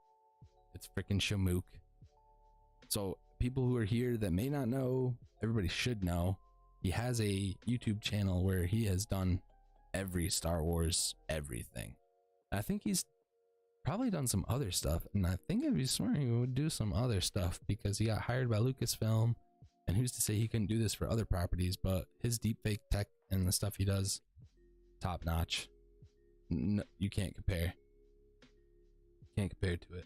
It's freaking Shamook. So people who are here that may not know, everybody should know, he has a YouTube channel where he has done every Star Wars everything. I think he's probably done some other stuff, and I think I'd be swearing he would do some other stuff because he got hired by Lucasfilm, and who's to say he couldn't do this for other properties? But his deepfake tech and the stuff he does, top notch. No, you can't compare. Can't compare to it.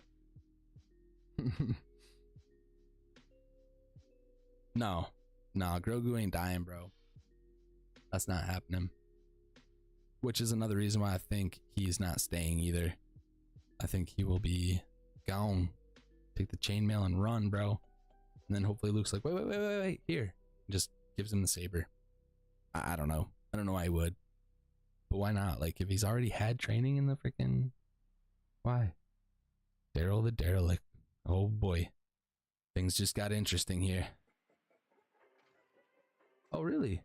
No, Grogu ain't dying, bro. That's not happening. Which is another reason why I think he's not staying either. I think he will be gone. Take the chainmail and run, bro. And then hopefully Luke's like, wait, here. And just gives him the saber. I don't know. I don't know why he would. But why not? Like, if he's already had training in the freaking... Why? Daryl the derelict. Oh boy. Things just got interesting here. Oh, really?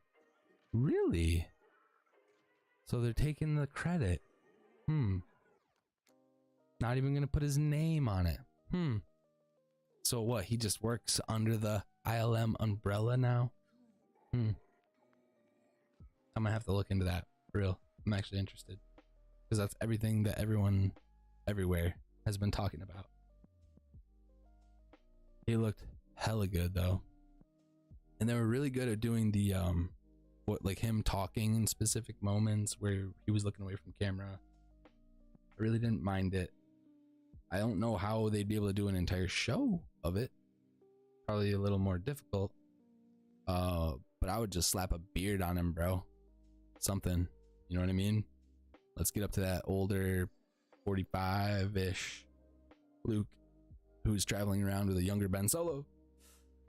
Really? So they're taking the credit. Not even gonna put his name on it. So what? He just works under the ILM umbrella now? I might have to look into that. For real. I'm actually interested. Because that's everything that everyone everywhere has been talking about. He looked hella good though. And they were really good at doing the what, like him talking in specific moments where he was looking away from camera. I really didn't mind it. I don't know how they'd be able to do an entire show of it. Probably a little more difficult. But I would just slap a beard on him, bro. Something. You know what I mean? Let's get up to that older 45-ish Luke who's traveling around with a younger Ben Solo.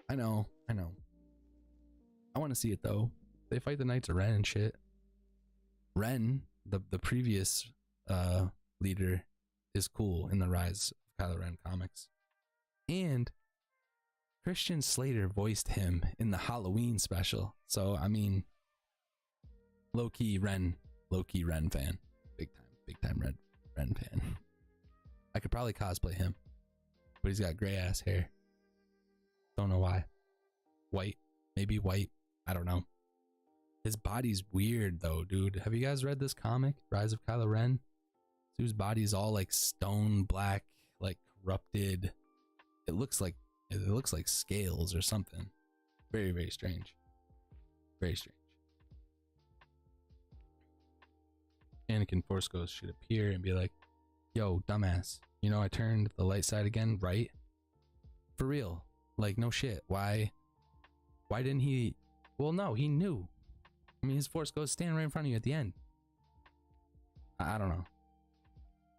I know. I want to see it though. They fight the Knights of Ren and shit. Ren, the previous leader, is cool in the Rise of Kylo Ren comics. And Christian Slater voiced him in the Halloween special. So I mean, low-key Ren fan. Big time Ren fan. I could probably cosplay him. But he's got gray ass hair. Don't know why. White. Maybe white. I don't know. His body's weird though, dude. Have you guys read this comic, Rise of Kylo Ren? His body's all like stone black, like corrupted. It looks like scales or something. Very, very strange. Very strange. Anakin Force Ghost should appear and be like, yo, dumbass, you know I turned the light side again, right? For real. Like, no shit. Why didn't he? Well, no, he knew. I mean, his Force Ghost standing right in front of you at the end. I don't know.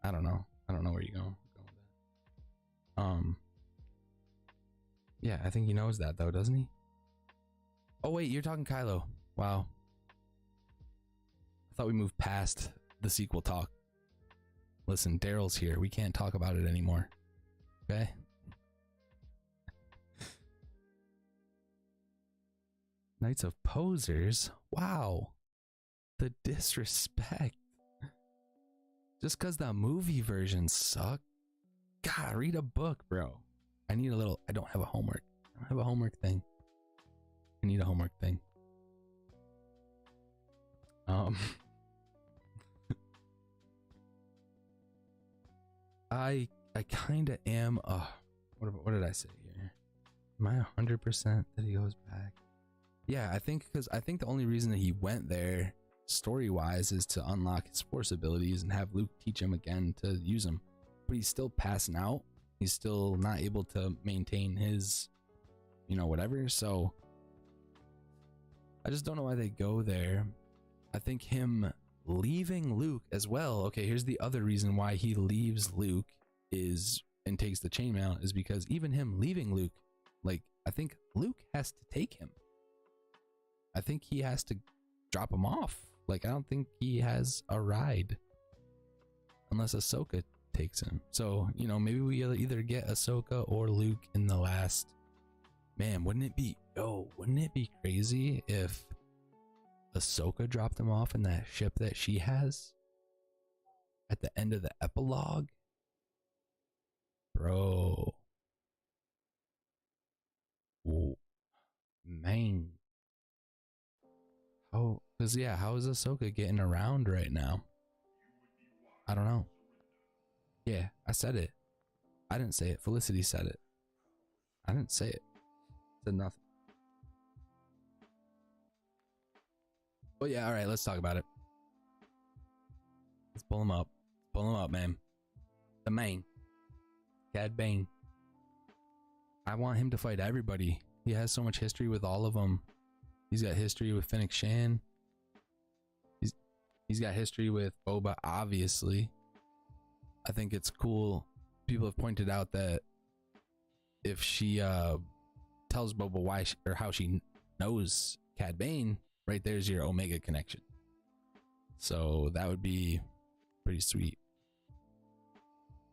I don't know where you're going with that. Yeah, I think he knows that though, doesn't he? Oh wait, you're talking Kylo. Wow. I thought we moved past the sequel talk. Listen, Daryl's here. We can't talk about it anymore. Okay? Knights of Posers? Wow. The disrespect. Just because the movie versions suck? God, read a book, bro. I don't have a homework. I don't have a homework thing. I need a homework thing. I kind of am. What did I say here? Am I 100% that he goes back? Yeah, I think the only reason that he went there story-wise is to unlock his Force abilities and have Luke teach him again to use them. But he's still passing out. He's still not able to maintain his, whatever. So I just don't know why they go there. I think him leaving Luke as well. Okay, here's the other reason why he leaves Luke and takes the chainmail is because even him leaving Luke, like, I think Luke has to take him. I think he has to drop him off. Like, I don't think he has a ride unless Ahsoka takes him. So, maybe we either get Ahsoka or Luke in the last. Man, wouldn't it be crazy if Ahsoka dropped him off in that ship that she has at the end of the epilogue? Bro. Whoa. Man. How is Ahsoka getting around right now? I don't know. Yeah, I said it. I didn't say it. Felicity said it. I didn't say it. Said nothing. But yeah, all right, let's talk about it. Let's pull him up. Pull him up, man. The main. Cad Bane. I want him to fight everybody. He has so much history with all of them. He's got history with Fennec Shan. He's got history with Boba, obviously. I think it's cool. People have pointed out that if she tells Boba why or how she knows Cad Bane, right there's your Omega connection. So that would be pretty sweet.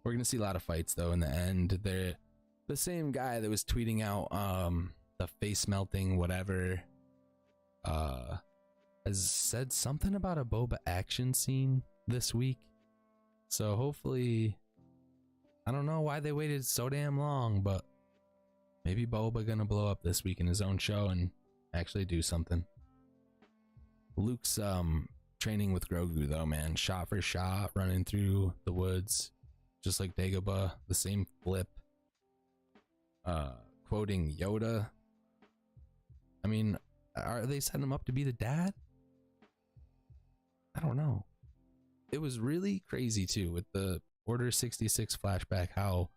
We're gonna see a lot of fights though in the end. They're the same guy that was tweeting out the face melting whatever has said something about a Boba action scene this week. So hopefully, I don't know why they waited so damn long, but maybe Boba gonna blow up this week in his own show and actually do something. Luke's training with Grogu though, man, shot for shot, running through the woods, just like Dagobah, the same flip. Quoting Yoda. I mean, are they setting him up to be the dad? I don't know. It was really crazy too with the Order 66 flashback, how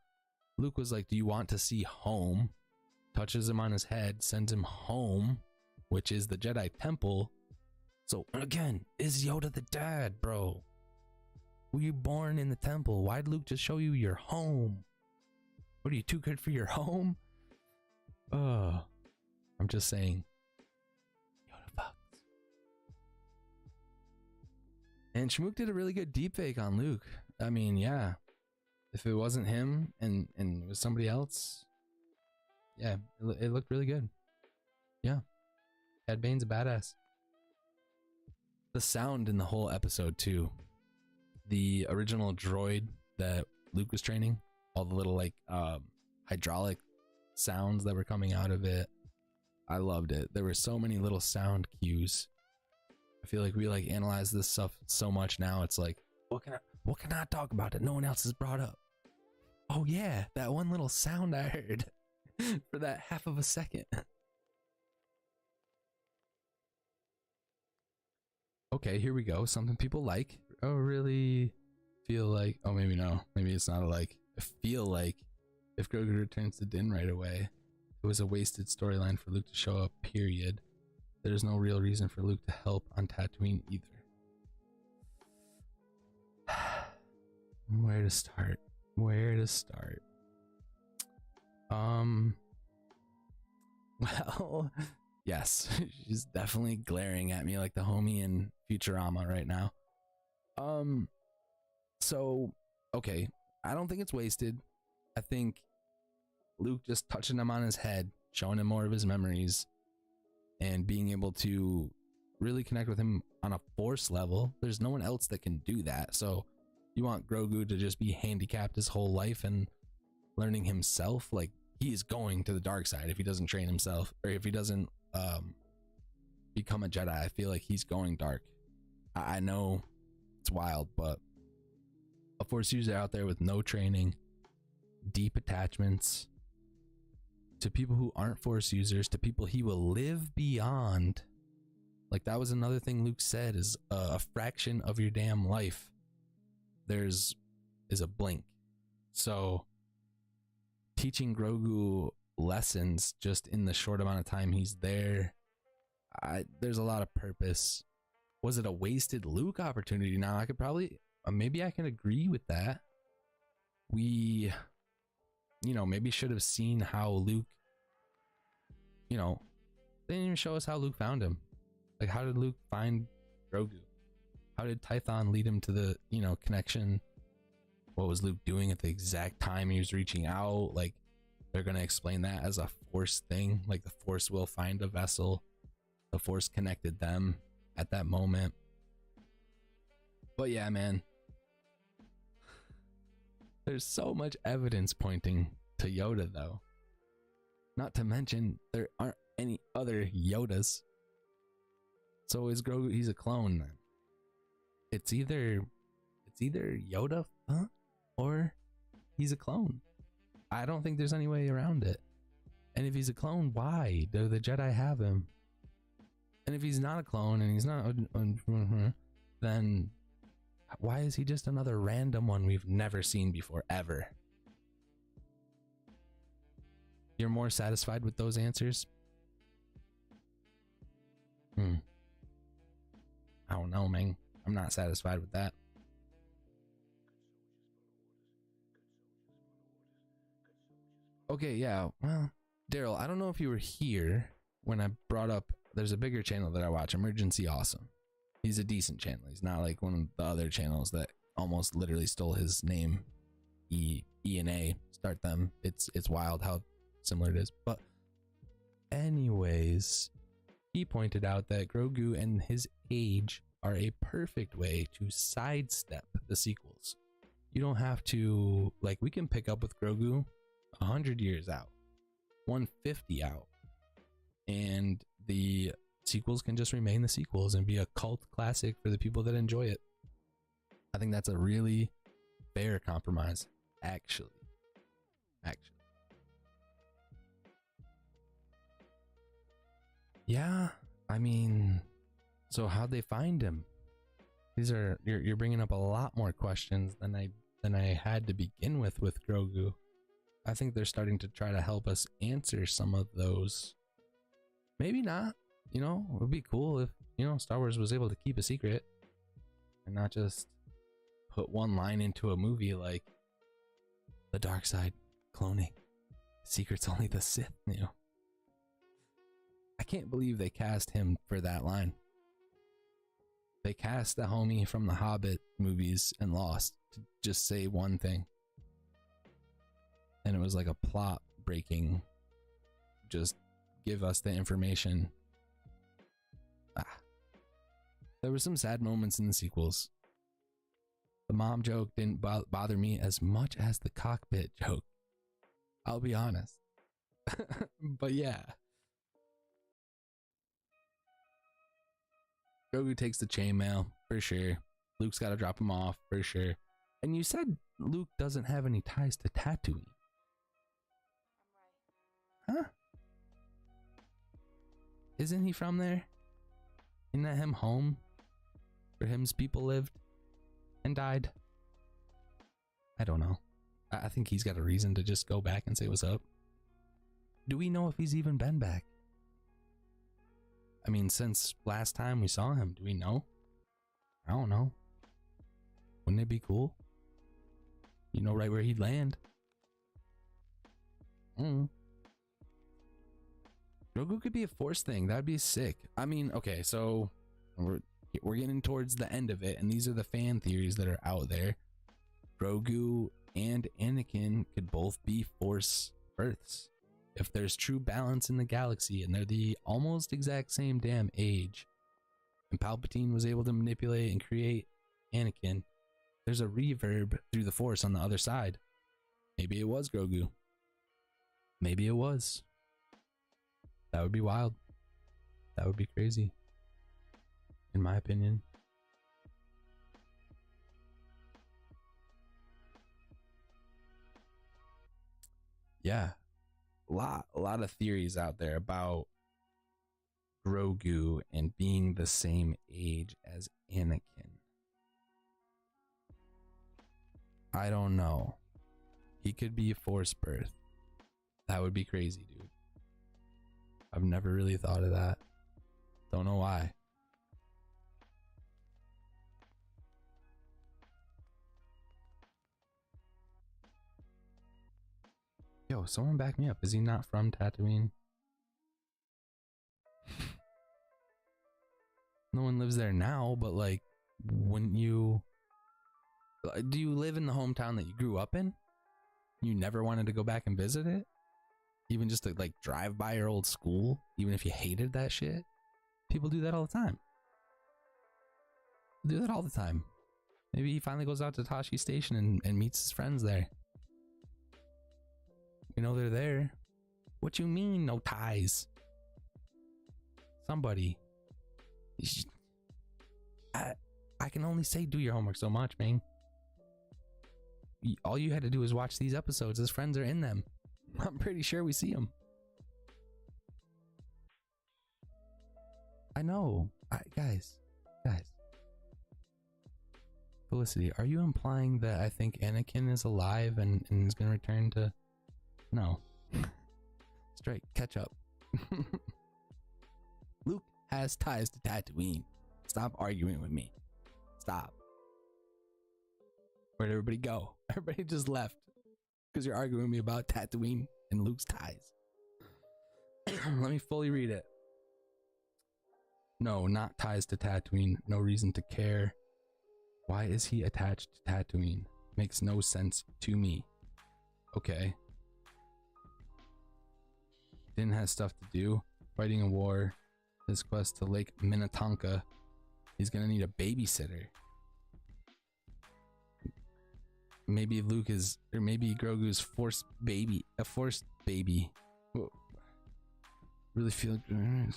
Luke was like, do you want to see home? Touches him on his head, sends him home, which is the Jedi Temple. So again, is Yoda the dad, bro? Were you born in the temple? Why'd Luke just show you your home? What are you, too good for your home? I'm just saying. Yoda fucks. And Shmook did a really good deepfake on Luke. I mean, yeah. If it wasn't him and it was somebody else, yeah, it looked really good. Yeah. Cad Bane's a badass. The sound in the whole episode too. The original droid that Luke was training, all the little like hydraulic sounds that were coming out of it. I loved it. There were so many little sound cues. I feel like we like analyze this stuff so much now. It's like, what can I talk about that no one else has brought up? Oh yeah, that one little sound I heard for that half of a second. Okay, here we go. Something people like. Oh, really feel like, oh, maybe no. Maybe it's not a like. I feel like if Grogu returns to Din right away, it was a wasted storyline for Luke to show up, period. There's no real reason for Luke to help on Tatooine either. Where to start? Where to start? Well, yes, she's definitely glaring at me like the homie in Futurama right now. So, okay, I don't think it's wasted. I think Luke just touching him on his head, showing him more of his memories, and being able to really connect with him on a Force level. There's no one else that can do that. So you want Grogu to just be handicapped his whole life and learning himself? Like, he is going to the dark side if he doesn't train himself, or if he doesn't become a Jedi. I feel like he's going dark. I know it's wild, but a Force user out there with no training, deep attachments to people who aren't Force users, to people he will live beyond. Like, that was another thing Luke said, is a fraction of your damn life is a blink. So teaching Grogu lessons just in the short amount of time he's there, there's a lot of purpose. Was it a wasted Luke opportunity? Now I could probably, maybe I can agree with that. We, maybe should have seen how Luke, they didn't even show us how Luke found him. Like, how did Luke find Grogu? How did Tython lead him to the, connection? What was Luke doing at the exact time he was reaching out? Like, they're going to explain that as a Force thing. Like, the Force will find a vessel. The Force connected them at that moment. But yeah, man. There's so much evidence pointing to Yoda, though. Not to mention, there aren't any other Yodas. So is Grogu, he's a clone then. It's either Yoda, or he's a clone. I don't think there's any way around it. And if he's a clone, why do the Jedi have him? And if he's not a clone and he's not, then why is he just another random one we've never seen before, ever? You're more satisfied with those answers? I don't know, man. I'm not satisfied with that. Okay, yeah. Well, Daryl, I don't know if you were here when I brought up, there's a bigger channel that I watch, Emergency Awesome. He's a decent channel. He's not like one of the other channels that almost literally stole his name. E and A, start them. It's wild how similar it is. But anyways, he pointed out that Grogu and his age are a perfect way to sidestep the sequels. You don't have to, like, we can pick up with Grogu 100 years out, 150 out, and the sequels can just remain the sequels and be a cult classic for the people that enjoy it. I think that's a really fair compromise, actually. Yeah, I mean, so how'd they find him? These are, you're bringing up a lot more questions than I had to begin with Grogu. I think they're starting to try to help us answer some of those. Maybe not, you know, it would be cool if, you know, Star Wars was able to keep a secret and not just put one line into a movie like the dark side, cloning, secrets only the Sith knew. I can't believe they cast him for that line. They cast the homie from the Hobbit movies and Lost to just say one thing. And it was like a plot breaking, just give us the information. There were some sad moments in the sequels. The mom joke didn't bother me as much as the cockpit joke. I'll be honest. But yeah. Grogu takes the chainmail, for sure. Luke's got to drop him off, for sure. And you said Luke doesn't have any ties to Tatooine. Huh? Isn't he from there? Isn't that him home? Where him's people lived and died? I don't know. I think he's got a reason to just go back and say what's up. Do we know if he's even been back? I mean, since last time we saw him, do we know? I don't know. Wouldn't it be cool? You know right where he'd land. Grogu could be a Force thing. That'd be sick. I mean, okay, so we're getting towards the end of it, and these are the fan theories that are out there. Grogu and Anakin could both be Force births. If there's true balance in the galaxy and they're the almost exact same damn age, and Palpatine was able to manipulate and create Anakin, there's a reverb through the Force on the other side. Maybe it was Grogu. Maybe it was. That would be wild. That would be crazy, in my opinion. Yeah. A lot of theories out there about Grogu and being the same age as Anakin. I don't know. He could be a Force birth. That would be crazy, dude. I've never really thought of that. Don't know why. Yo, someone back me up. Is he not from Tatooine? No one lives there now, but like, wouldn't you... Do you live in the hometown that you grew up in? You never wanted to go back and visit it? Even just to like drive by your old school? Even if you hated that shit? People do that all the time. Do that all the time. Maybe he finally goes out to Tashi Station and meets his friends there. You know they're there. What you mean, no ties? Somebody. I can only say do your homework so much, man. all you had to do was watch these episodes. His friends are in them. I'm pretty sure we see him. I know. Guys. Felicity, are you implying that I think Anakin is alive and is going to return to... No. Straight, catch up. Luke has ties to Tatooine. Stop arguing with me. Stop. Where'd everybody go? Everybody just left because you're arguing with me about Tatooine and Luke's ties. Let me fully read it. No, not ties to Tatooine. No reason to care. Why is he attached to Tatooine? Makes no sense to me. Okay. Din has stuff to do. Fighting a war. His quest to Lake Minnetonka. He's gonna need a babysitter. Maybe Luke is, or maybe Grogu's a forced baby. Whoa. Really feel good.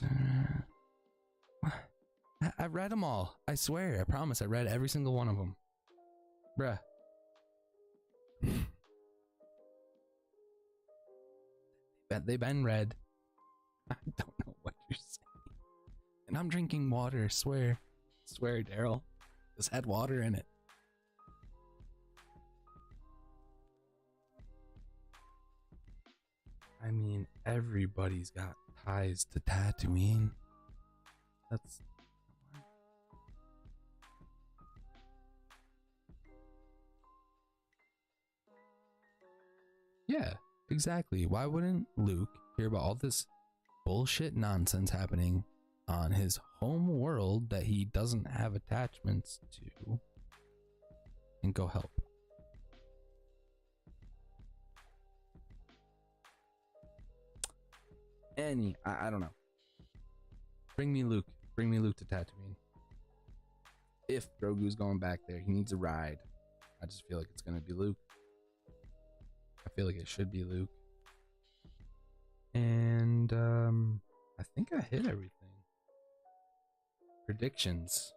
I read them all. I swear. I promise. I read every single one of them. Bruh. They've been read. I don't know what you're saying. And I'm drinking water. Swear, Daryl. This had water in it. I mean, everybody's got ties to Tatooine. That's... Yeah, exactly. Why wouldn't Luke hear about all this bullshit nonsense happening on his home world that he doesn't have attachments to and go help? I don't know. Bring me Luke to Tatooine. If Grogu's going back there, he needs a ride. I just feel like it's gonna be Luke. I feel like it should be Luke. And I think I hit everything. Predictions.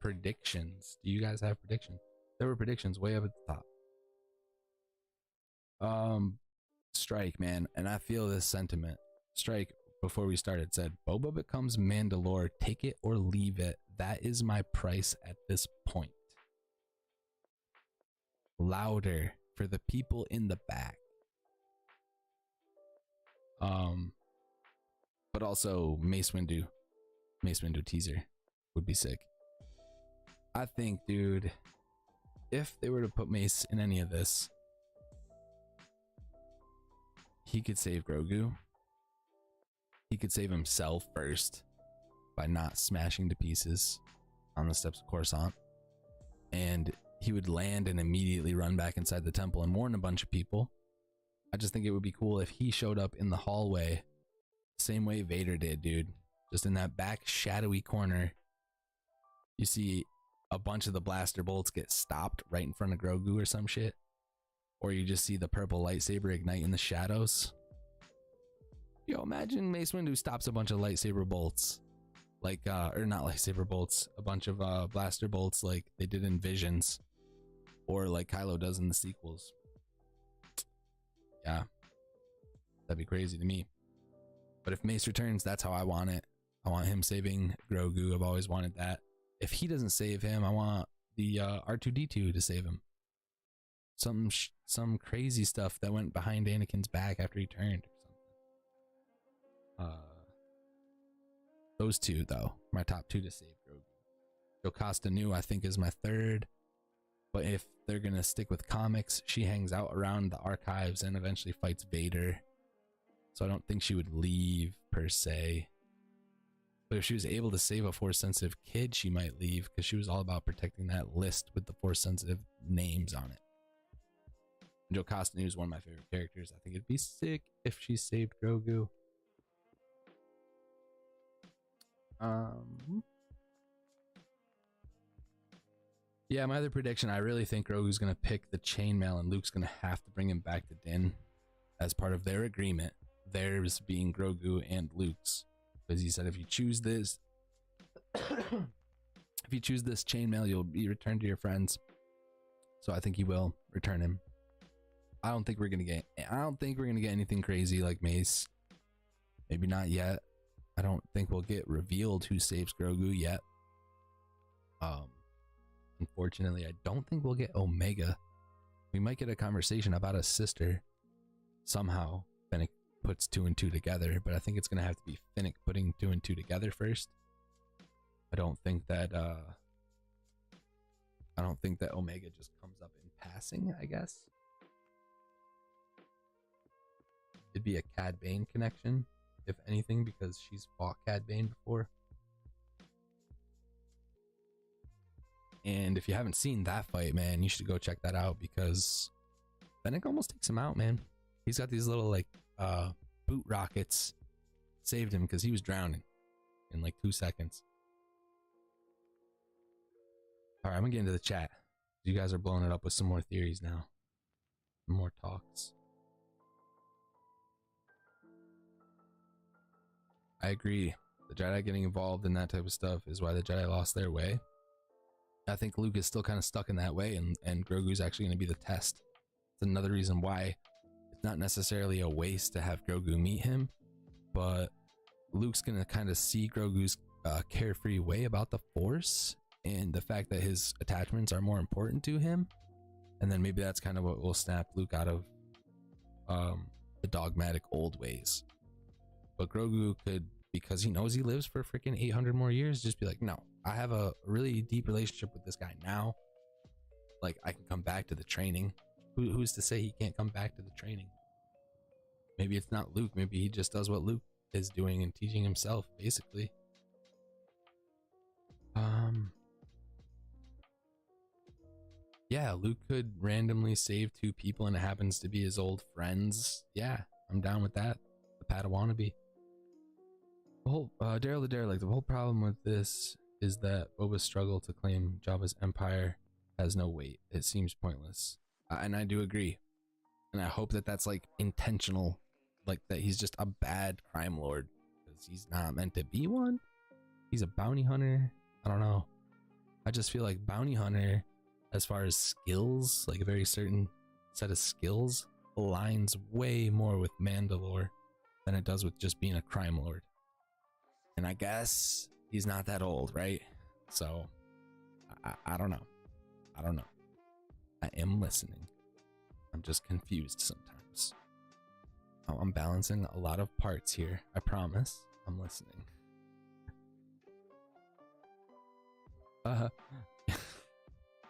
Do you guys have predictions? There were predictions way up at the top. Strike, man, and I feel this sentiment. Strike, before we started, said Boba becomes Mandalore, take it or leave it. That is my price at this point. Louder for the people in the back. But also Mace Windu teaser would be sick. I think, dude, if they were to put Mace in any of this, he could save Grogu. He could save himself first by not smashing to pieces on the steps of Coruscant. And he would land and immediately run back inside the temple and warn a bunch of people. I just think it would be cool if he showed up in the hallway, same way Vader did, dude. Just in that back shadowy corner, you see a bunch of the blaster bolts get stopped right in front of Grogu or some shit. Or you just see the purple lightsaber ignite in the shadows. Yo, imagine Mace Windu stops a bunch of lightsaber bolts. Like, or not lightsaber bolts, a bunch of blaster bolts like they did in Visions. Or like Kylo does in the sequels. Yeah. That'd be crazy to me. But if Mace returns, that's how I want it. I want him saving Grogu. I've always wanted that. If he doesn't save him, I want the R2-D2 to save him. Some crazy stuff that went behind Anakin's back after he turned. Those two, though, my top two to save Grogu. Jocasta Nu, I think, is my third. But if they're gonna stick with comics, she hangs out around the archives and eventually fights Vader. So I don't think she would leave per se. But if she was able to save a Force-sensitive kid, she might leave because she was all about protecting that list with the Force-sensitive names on it. And Jocasta Nu is one of my favorite characters. I think it'd be sick if she saved Grogu. Yeah, my other prediction, I really think Grogu's gonna pick the chainmail and Luke's gonna have to bring him back to Din as part of their agreement. Theirs being Grogu and Luke's. Because he said if you choose this chainmail, you'll be returned to your friends. So I think he will return him. I don't think we're gonna get anything crazy like Mace. Maybe not yet. I don't think we'll get revealed who saves Grogu yet. Unfortunately, I don't think we'll get Omega. We might get a conversation about a sister somehow. Fennec puts 2 and 2 together, but I think it's gonna have to be Fennec putting 2 and 2 together first. I don't think that Omega just comes up in passing, I guess. It'd be a Cad Bane connection, if anything, because she's fought Cad Bane before. And if you haven't seen that fight, man, you should go check that out, because Fennec almost takes him out, man. He's got these little like boot rockets. Saved him because he was drowning in like 2 seconds. All right, I'm gonna get into the chat. You guys are blowing it up with some more theories now. More talks. I agree. The Jedi getting involved in that type of stuff is why the Jedi lost their way. I think Luke is still kind of stuck in that way, and Grogu's actually going to be the test. It's another reason why it's not necessarily a waste to have Grogu meet him, but Luke's going to kind of see Grogu's carefree way about the Force and the fact that his attachments are more important to him. And then maybe that's kind of what will snap Luke out of the dogmatic old ways. But Grogu could, because he knows he lives for freaking 800 more years, just be like, no, I have a really deep relationship with this guy now. Like, I can come back to the training. Who's to say he can't come back to the training? Maybe it's not Luke. Maybe he just does what Luke is doing and teaching himself, basically. Yeah, Luke could randomly save 2 people and it happens to be his old friends. Yeah, I'm down with that. The Padawannabe. The whole Daryl the Dare, like, the whole problem with this is that Boba's struggle to claim Jabba's empire has no weight. It seems pointless. And I do agree. And I hope that that's like intentional, like that he's just a bad crime lord because he's not meant to be one. He's a bounty hunter. I don't know. I just feel like bounty hunter, as far as skills, like a very certain set of skills, aligns way more with Mandalore than it does with just being a crime lord. And I guess he's not that old, right? So I don't know. I don't know. I am listening. I'm just confused sometimes. I'm balancing a lot of parts here. I promise. I'm listening.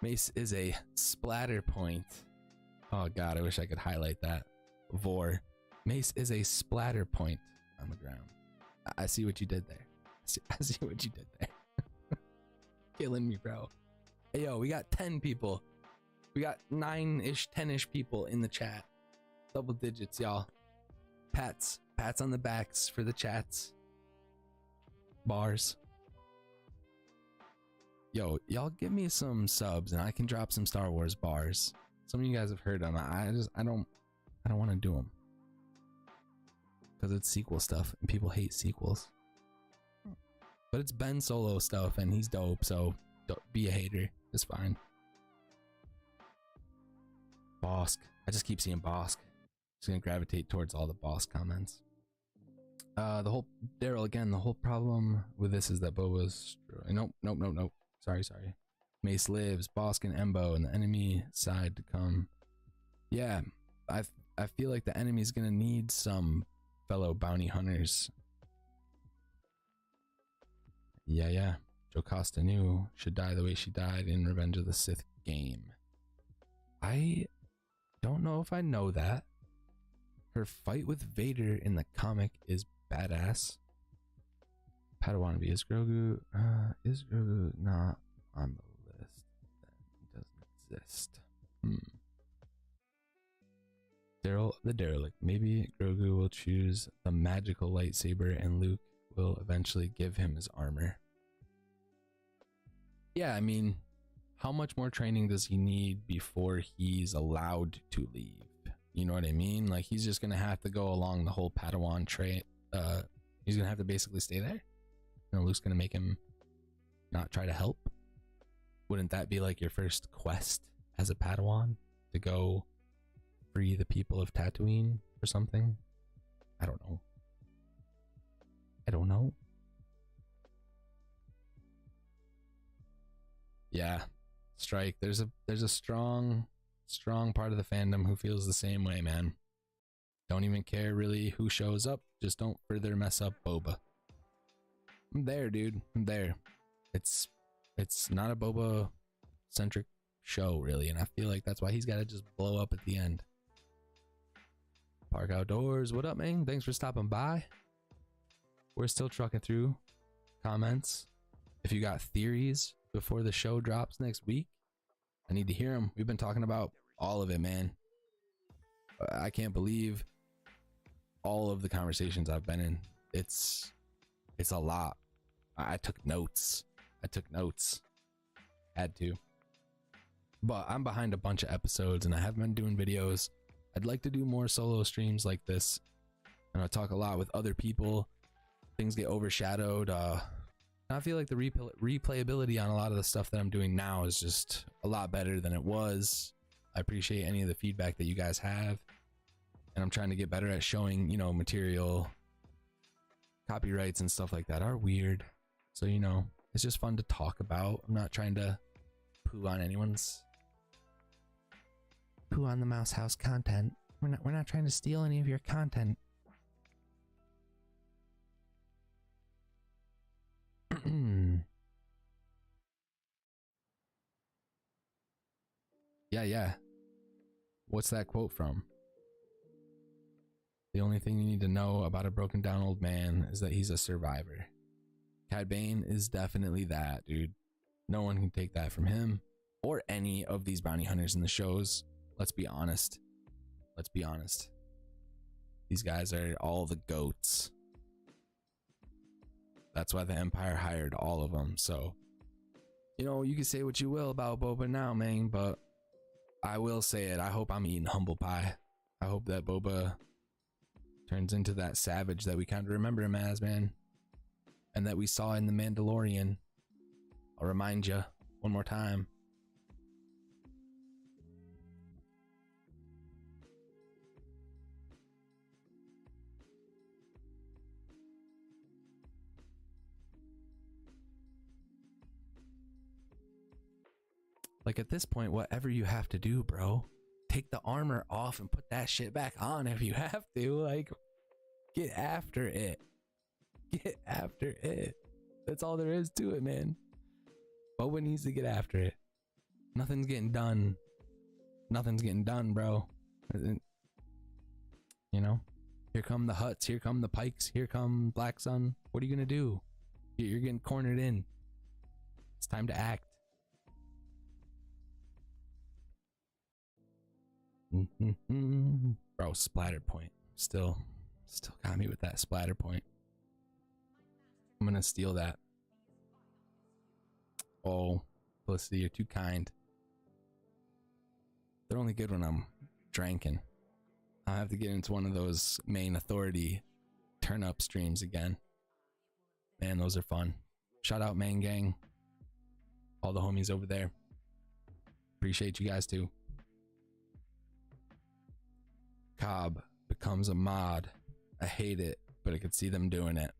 Mace is a splatter point. Oh god, I wish I could highlight that. Vor. Mace is a splatter point on the ground. I see what you did there. I see what you did there. Killing me, bro. Hey, yo, we got 10 people. We got 9-ish, 10-ish people in the chat. Double digits, y'all. Pats on the backs for the chats. Bars. Yo, y'all give me some subs and I can drop some Star Wars bars. Some of you guys have heard them. I don't want to do them because it's sequel stuff and people hate sequels. But it's Ben Solo stuff and he's dope, so don't be a hater. It's fine. Bosk. I just keep seeing Bosk. Just gonna gravitate towards all the Bosk comments. The whole Daryl again. The whole problem with this is that Boba's nope. Sorry. Mace lives. Bosk and Embo and the enemy side to come. Yeah, I feel like the enemy's gonna need some fellow bounty hunters. Yeah. Jocasta knew should die the way she died in Revenge of the Sith game. I don't know if I know that. Her fight with Vader in the comic is badass. Padawannabe is Grogu. Is Grogu not on the list? Then he doesn't exist. Daryl the Derelict. Maybe Grogu will choose the magical lightsaber and Luke will eventually give him his armor. Yeah, I mean, how much more training does he need before he's allowed to leave? You know what I mean? Like, he's just gonna have to go along the whole Padawan train. He's gonna have to basically stay there. And Luke's gonna make him not try to help. Wouldn't that be like your first quest as a Padawan to go free the people of Tatooine or something. I don't know. Yeah, strike. There's a strong part of the fandom who feels the same way, man. Don't even care really who shows up. Just don't further mess up Boba. I'm there, dude. I'm there. It's not a Boba centric show really, and I feel like that's why he's got to just blow up at the end. Park Outdoors, what up, man? Thanks for stopping by. We're still trucking through comments. If you got theories before the show drops next week, I need to hear them. We've been talking about all of it, man. I can't believe all of the conversations I've been in. It's a lot. I took notes. Had to. But I'm behind a bunch of episodes and I haven't been doing videos. I'd like to do more solo streams like this. And I talk a lot with other people. Things get overshadowed. I feel like the replayability on a lot of the stuff that I'm doing now is just a lot better than it was. I appreciate any of the feedback that you guys have. And I'm trying to get better at showing, you know, material. Copyrights and stuff like that are weird. So, you know, it's just fun to talk about. I'm not trying to poo on the Mouse House content. We're not trying to steal any of your content. Yeah. What's that quote from? The only thing you need to know about a broken down old man is that he's a survivor. Cad Bane is definitely that, dude. No one can take that from him or any of these bounty hunters in the shows. Let's be honest. These guys are all the goats. That's why the Empire hired all of them. So, you know, you can say what you will about Boba now, man, but I will say it. I hope I'm eating humble pie. I hope that Boba turns into that savage that we kind of remember him as, man. And that we saw in The Mandalorian. I'll remind you one more time. Like at this point, whatever you have to do, bro, take the armor off and put that shit back on if you have to. Like, get after it. That's all there is to it, man. Boba needs to get after it. Nothing's getting done, bro. You know, here come the Hutts, here come the Pikes, here come Black Sun. What are you gonna do? You're getting cornered in. It's time to act. Bro, splatter point. Still got me with that splatter point. I'm gonna steal that. Oh, Felicity, you're too kind. They're only good when I'm drinking. I'll have to get into one of those main authority turn up streams again. Man, those are fun. Shout out main gang. All the homies over there. Appreciate you guys too. Cobb becomes a mod. I hate it, but I could see them doing it.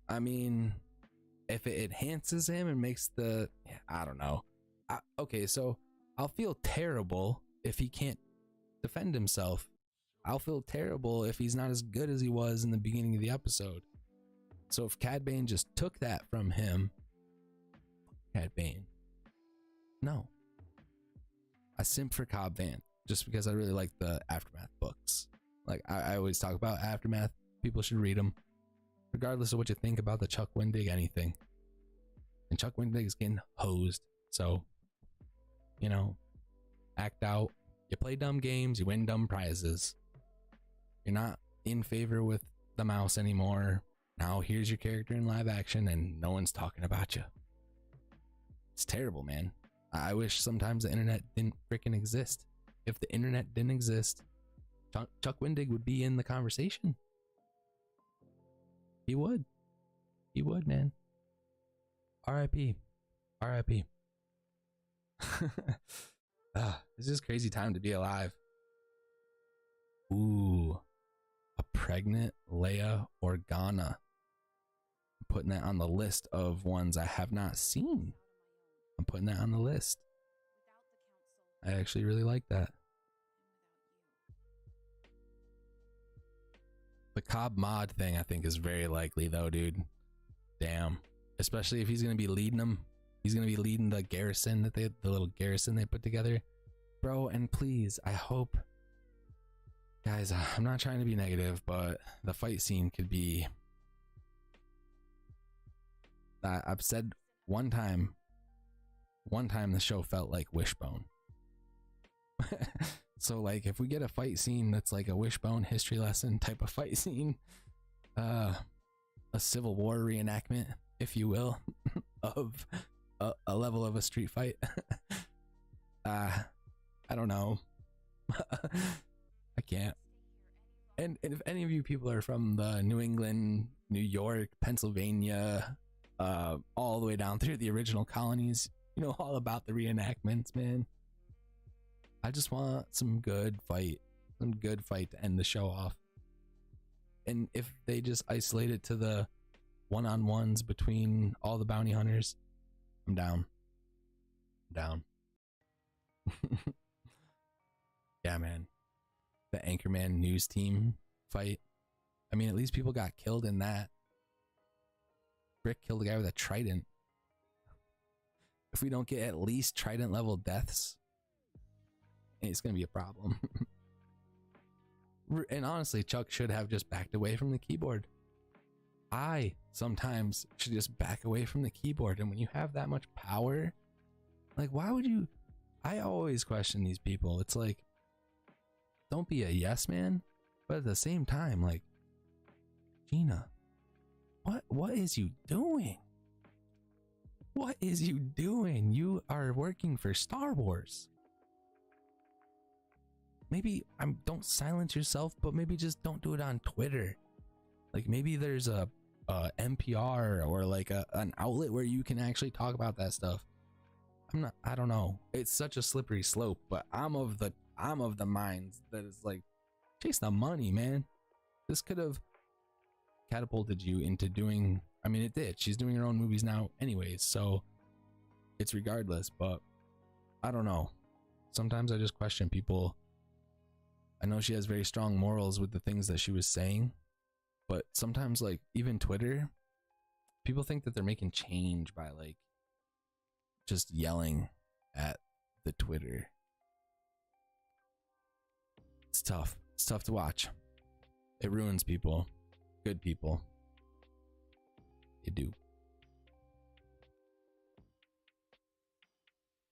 I mean, if it enhances him and makes the... I don't know. Okay, so I'll feel terrible if he can't defend himself. I'll feel terrible if he's not as good as he was in the beginning of the episode. So if Cad Bane just took that from him... Cad Bane. No. I simp for Cobb Vanth just because I really like the Aftermath books. Like, I always talk about Aftermath. People should read them. Regardless of what you think about the Chuck Wendig anything. And Chuck Wendig is getting hosed. So, you know, act out. You play dumb games, you win dumb prizes. You're not in favor with the mouse anymore. Now here's your character in live action and no one's talking about you. It's terrible, man. I wish sometimes the internet didn't freaking exist. If the internet didn't exist, Chuck Wendig would be in the conversation. He would, man. R.I.P. It's just crazy time to be alive. Ooh, a pregnant Leia Organa. I'm putting that on the list of ones I have not seen. I'm putting that on the list. I actually really like that. The Cobb mod thing I think is very likely though, dude. Damn. Especially if he's gonna be leading them. He's gonna be leading the garrison that the little garrison they put together. Bro, and please, I hope, guys, I'm not trying to be negative, but the fight scene could be, I've said one time the show felt like Wishbone. So like if we get a fight scene that's like a Wishbone history lesson type of fight scene, a Civil War reenactment, if you will, of a level of a street fight. I don't know. I can't. And if any of you people are from the New England, New York, Pennsylvania, all the way down through the original colonies, you know all about the reenactments, man. I just want some good fight to end the show off. And if they just isolate it to the one-on-ones between all the bounty hunters, I'm down. Yeah, man. The Anchorman news team fight. I mean, at least people got killed in that. Rick killed a guy with a trident. If we don't get at least trident level deaths, it's gonna be a problem. And honestly, Chuck should have just backed away from the keyboard. I sometimes should just back away from the keyboard. And when you have that much power, like, why would you? I always question these people. It's like, don't be a yes man, but at the same time, like, Gina, what is you doing? What is you doing? You are working for Star Wars. Maybe don't silence yourself, but maybe just don't do it on Twitter. Like maybe there's a NPR or like an outlet where you can actually talk about that stuff. I don't know. It's such a slippery slope, but I'm of the minds that is like, chase the money, man. This could have catapulted you into doing, I mean it did. She's doing her own movies now anyways, so it's regardless, but I don't know. Sometimes I just question people. I know she has very strong morals with the things that she was saying, but sometimes like even Twitter, people think that they're making change by like just yelling at the Twitter. It's tough. It's tough to watch. It ruins people. Good people. They do.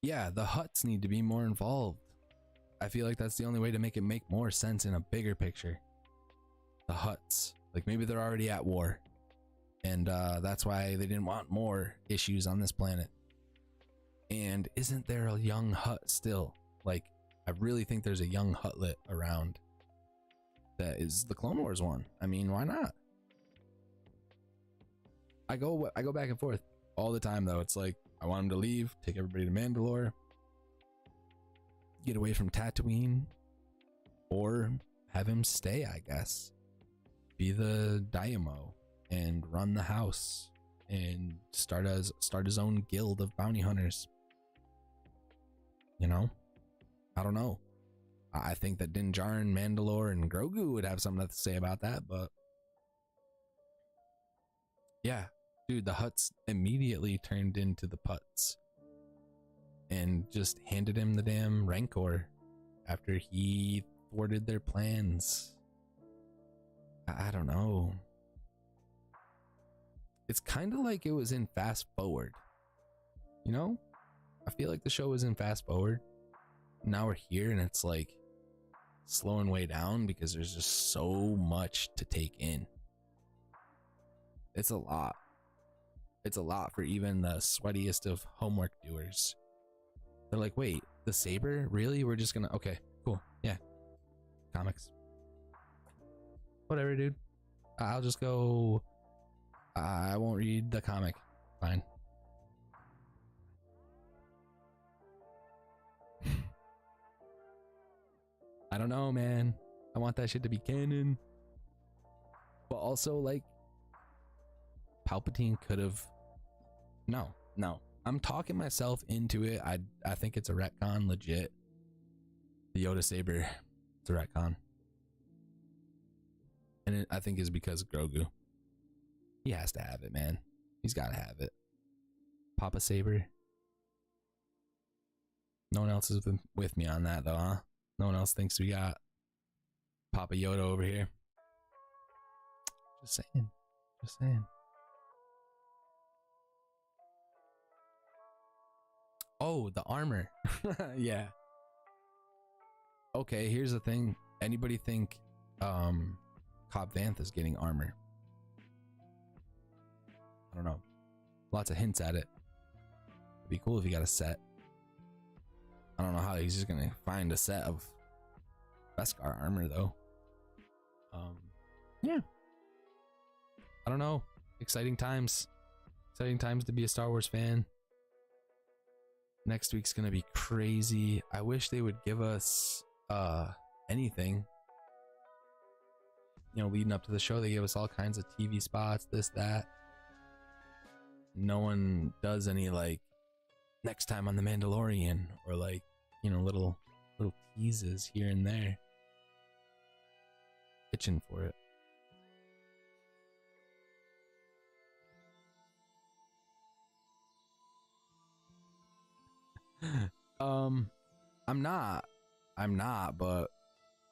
Yeah, the Hutts need to be more involved. I feel like that's the only way to make it make more sense in a bigger picture. The Hutts. Like maybe they're already at war. And that's why they didn't want more issues on this planet. And isn't there a young Hutt still? Like, I really think there's a young Huttlet around that is the Clone Wars one. I mean, why not? I go back and forth all the time though. It's like, I want him to leave, take everybody to Mandalore, get away from Tatooine, or have him stay, I guess. Be the Daimyo and run the house and start his own guild of bounty hunters. You know? I don't know. I think that Din Djarin, Mandalore, and Grogu would have something to say about that, but yeah, dude, the Hutts immediately turned into the Putts and just handed him the damn Rancor after he thwarted their plans. I don't know. It's kind of like it was in Fast Forward. You know? I feel like the show was in Fast Forward. Now we're here and it's like slowing way down because there's just so much to take in. It's a lot. It's a lot for even the sweatiest of homework doers. They're like, wait, the saber? Really? We're just gonna, okay, cool. Yeah. Comics. Whatever, dude. I'll just go, I won't read the comic. Fine. I don't know, man. I want that shit to be canon. But also, like, Palpatine could have. No. I'm talking myself into it. I think it's a retcon, legit. The Yoda saber, it's a retcon. And I think is because Grogu. He has to have it, man. He's got to have it. Papa Saber. No one else is with me on that, though, huh? No one else thinks we got Papa Yoda over here. Just saying. Just saying. Oh, the armor. Yeah. Okay, here's the thing. Anybody think Cobb Vanth is getting armor? I don't know. Lots of hints at it. It'd be cool if he got a set. I don't know how he's just gonna find a set of Beskar armor though. Yeah. I don't know. Exciting times. Exciting times to be a Star Wars fan. Next week's gonna be crazy. I wish they would give us anything. You know, leading up to the show, they gave us all kinds of TV spots, this, that. No one does any like next time on The Mandalorian or like, you know, little teases here and there. Itching for it. I'm not, but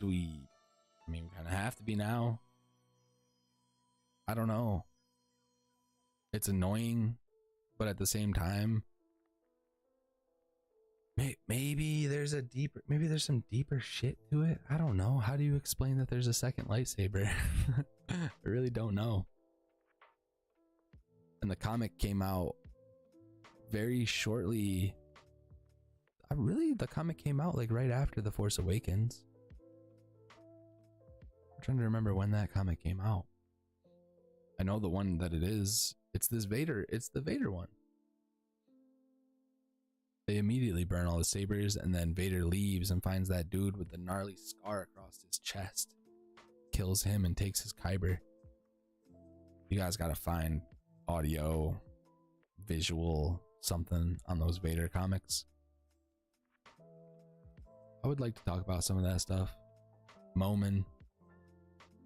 we kind of have to be now. I don't know. It's annoying, but at the same time, maybe there's some deeper shit to it. I don't know. How do you explain that there's a second lightsaber? I really don't know. And the comic came out very shortly. The comic came out like right after The Force Awakens. I'm trying to remember when that comic came out. I know the one that it is. It's the Vader one. They immediately burn all the sabers, and then Vader leaves and finds that dude with the gnarly scar across his chest. Kills him and takes his kyber. You guys gotta find audio, visual, something on those Vader comics. I would like to talk about some of that stuff. Momin.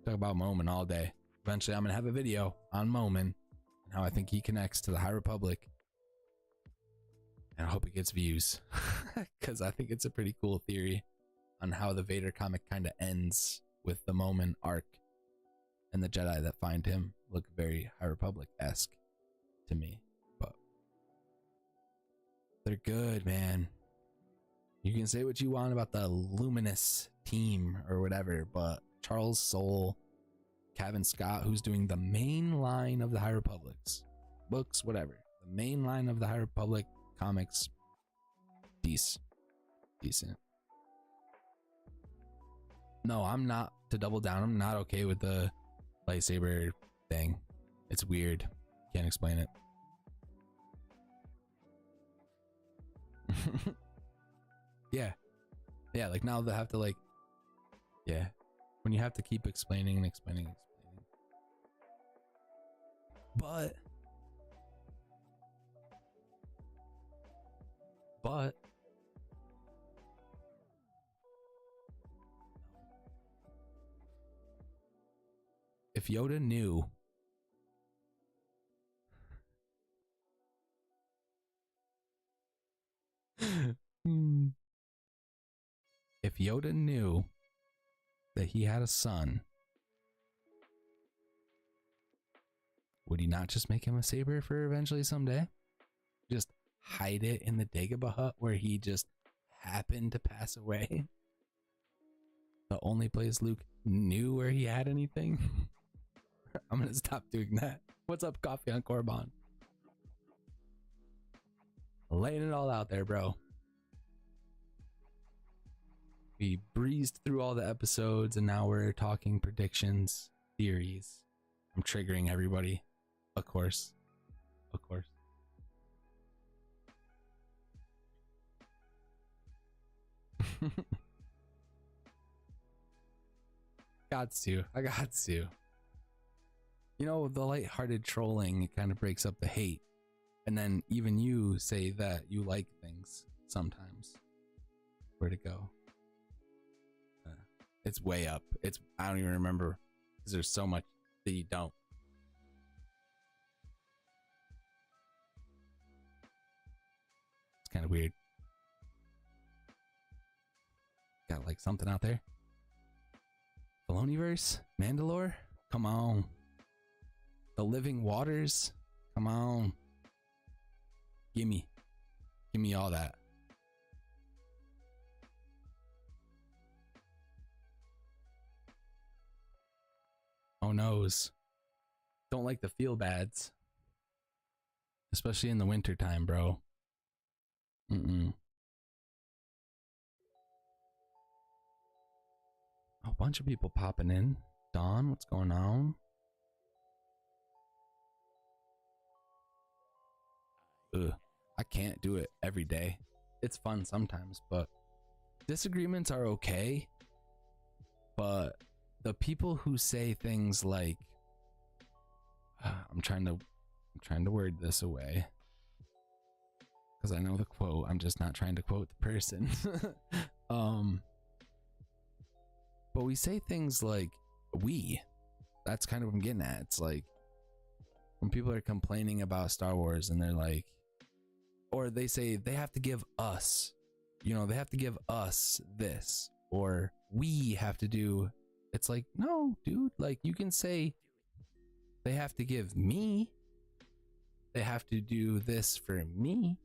Talk about Momin all day. Eventually I'm gonna have a video on Momin and how I think he connects to the High Republic. And I hope it gets views. Because I think it's a pretty cool theory on how the Vader comic kind of ends with the Momin arc. And the Jedi that find him look very High Republic-esque to me. But they're good, man. You can say what you want about the Luminous team or whatever, but Charles Soule, Kevin Scott, who's doing the main line of the High Republic's books, whatever. The main line of the High Republic comics, decent. No, I'm not, to double down, I'm not okay with the lightsaber thing. It's weird. Can't explain it. Yeah, like now they have to like, yeah, when you have to keep explaining. But if Yoda knew if Yoda knew that he had a son, would he not just make him a saber for eventually someday? Just hide it in the Dagobah hut where he just happened to pass away? The only place Luke knew where he had anything? I'm gonna stop doing that. What's up, Coffee on Korban? Laying it all out there, bro. We breezed through all the episodes and now we're talking predictions, theories. I'm triggering everybody. Of course. got to. I got to. You know, the lighthearted trolling, it kind of breaks up the hate. And then even you say that you like things sometimes. Where'd it go? It's way up. I don't even remember because there's so much that you don't. It's kind of weird. Got like something out there. Feloniverse? Mandalore? Come on. The Living Waters? Come on. Gimme all that. Oh noes. Don't like the feel bads. Especially in the winter time, bro. A bunch of people popping in. Dawn, what's going on? Ugh, I can't do it every day. It's fun sometimes, but disagreements are okay. But the people who say things like, I'm trying to word this away because I know the quote. I'm just not trying to quote the person. But we say things like that's kind of what I'm getting at. It's like when people are complaining about Star Wars and they're like, or they say they have to give us, they have to give us this, or we have to do. It's like, no, dude, like you can say they have to give me, they have to do this for me,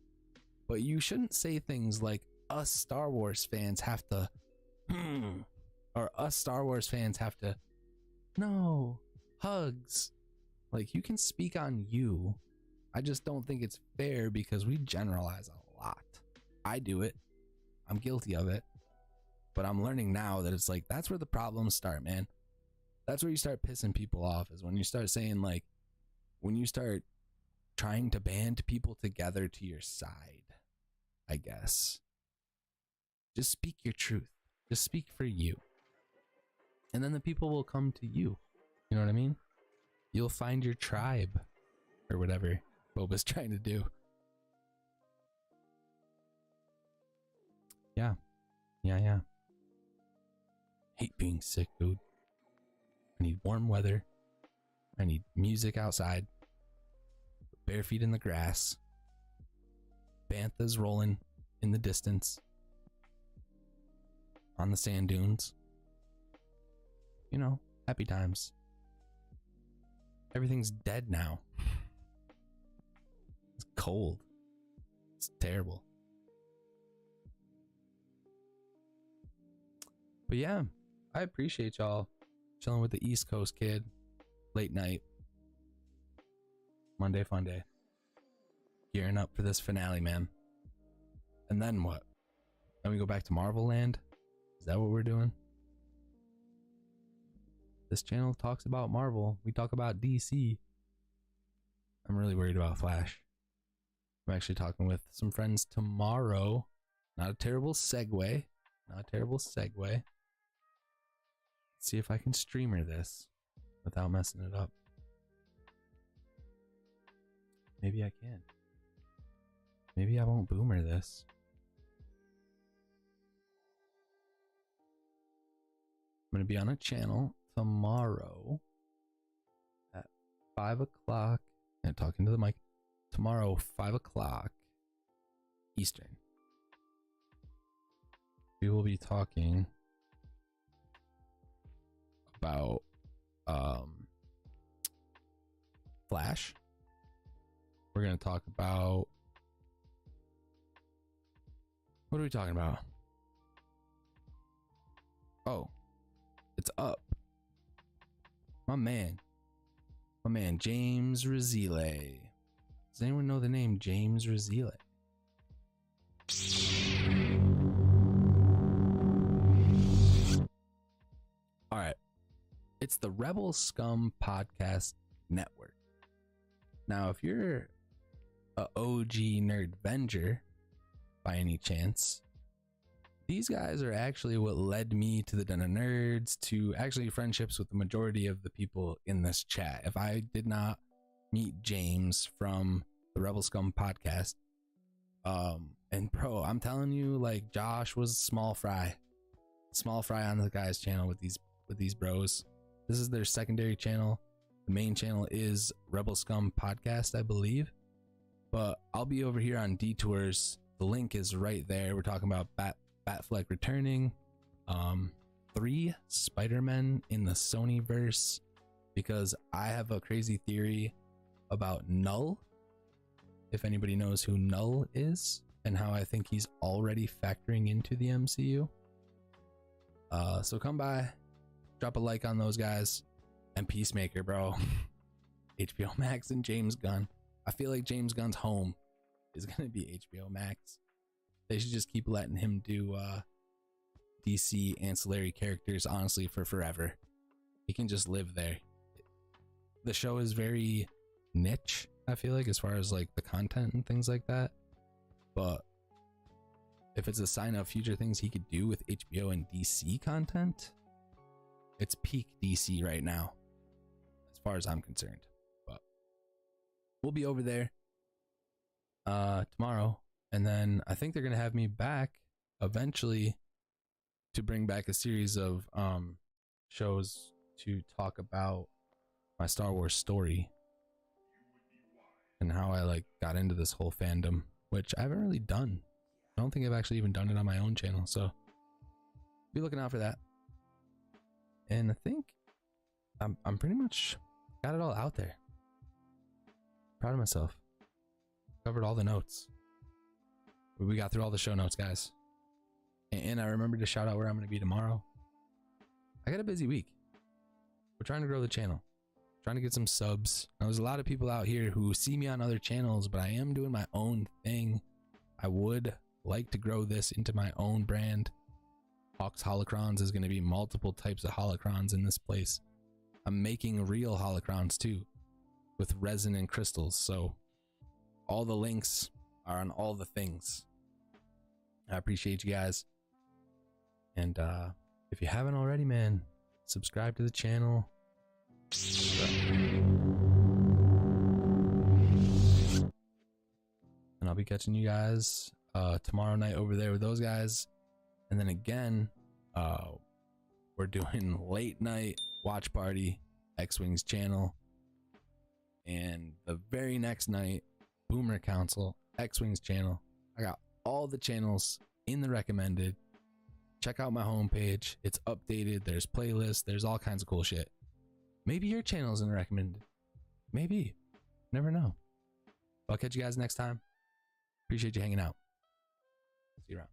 but you shouldn't say things like us Star Wars fans have to, or us Star Wars fans have to, no, hugs. Like you can speak on you. I just don't think it's fair because we generalize a lot. I do it. I'm guilty of it. But I'm learning now that it's like, that's where the problems start, man. That's where you start pissing people off, is when you start saying like, when you start trying to band people together to your side, I guess. Just speak your truth. Just speak for you. And then the people will come to you. You know what I mean? You'll find your tribe or whatever Boba's trying to do. Yeah. Hate being sick, dude. I need warm weather. I need music outside. Bare feet in the grass. Banthas rolling in the distance. On the sand dunes. Happy times. Everything's dead now. It's cold. It's terrible. But yeah, I appreciate y'all chilling with the East Coast kid. Late night. Monday fun day. Gearing up for this finale, man. And then what? Then we go back to Marvel Land? Is that what we're doing? This channel talks about Marvel. We talk about DC. I'm really worried about Flash. I'm actually talking with some friends tomorrow. Not a terrible segue. See if I can streamer this without messing it up. Maybe I can. Maybe I won't boomer this. I'm going to be on a channel tomorrow at 5 o'clock. And talking to the mic. Tomorrow, 5 o'clock Eastern. We will be talking about Flash. We're going to talk about, what are we talking about? Oh, it's up. My man James Razile. Does anyone know the name James Razile? All right. It's the Rebel Scum Podcast Network. Now, if you're a OG Nerdvenger by any chance, these guys are actually what led me to the Den of Nerds, to actually friendships with the majority of the people in this chat. If I did not meet James from the Rebel Scum podcast, and bro, I'm telling you, like, Josh was small fry on the guy's channel with these bros. This is their secondary channel. The main channel is Rebel Scum podcast, I believe, but I'll be over here on Detours. The link is right there. We're talking about Batfleck returning, 3 Spider-Men in the Sony verse, because I have a crazy theory about Null. If anybody knows who Null is and how I think he's already factoring into the MCU. So come by, drop a like on those guys, and Peacemaker, bro. HBO Max and James Gunn. I feel like James Gunn's home is gonna be HBO Max. They should just keep letting him do DC ancillary characters, honestly, for forever. He can just live there. The show is very niche, I feel like, as far as like the content and things like that, but if it's a sign of future things he could do with HBO and DC content, it's peak DC right now as far as I'm concerned. But we'll be over there tomorrow, and then I think they're gonna have me back eventually to bring back a series of shows to talk about my Star Wars story and how I like got into this whole fandom, which I haven't really done. I don't think I've actually even done it on my own channel, so be looking out for that. And I think I'm pretty much got it all out there. Proud of myself. Covered all the notes. We got through all the show notes, guys. And I remembered to shout out where I'm going to be tomorrow. I got a busy week. We're trying to grow the channel. Trying to get some subs. Now, there's a lot of people out here who see me on other channels, but I am doing my own thing. I would like to grow this into my own brand. Hawks Holocrons is going to be multiple types of holocrons in this place. I'm making real holocrons too, with resin and crystals. So all the links are on all the things. I appreciate you guys. And if you haven't already, man, subscribe to the channel. And I'll be catching you guys tomorrow night over there with those guys. And then again, we're doing late night watch party, X-Wing's channel. And the very next night, Boomer Council, X-Wing's channel. I got all the channels in the recommended. Check out my homepage. It's updated. There's playlists. There's all kinds of cool shit. Maybe your channel's in the recommended. Maybe. Never know. I'll catch you guys next time. Appreciate you hanging out. See you around.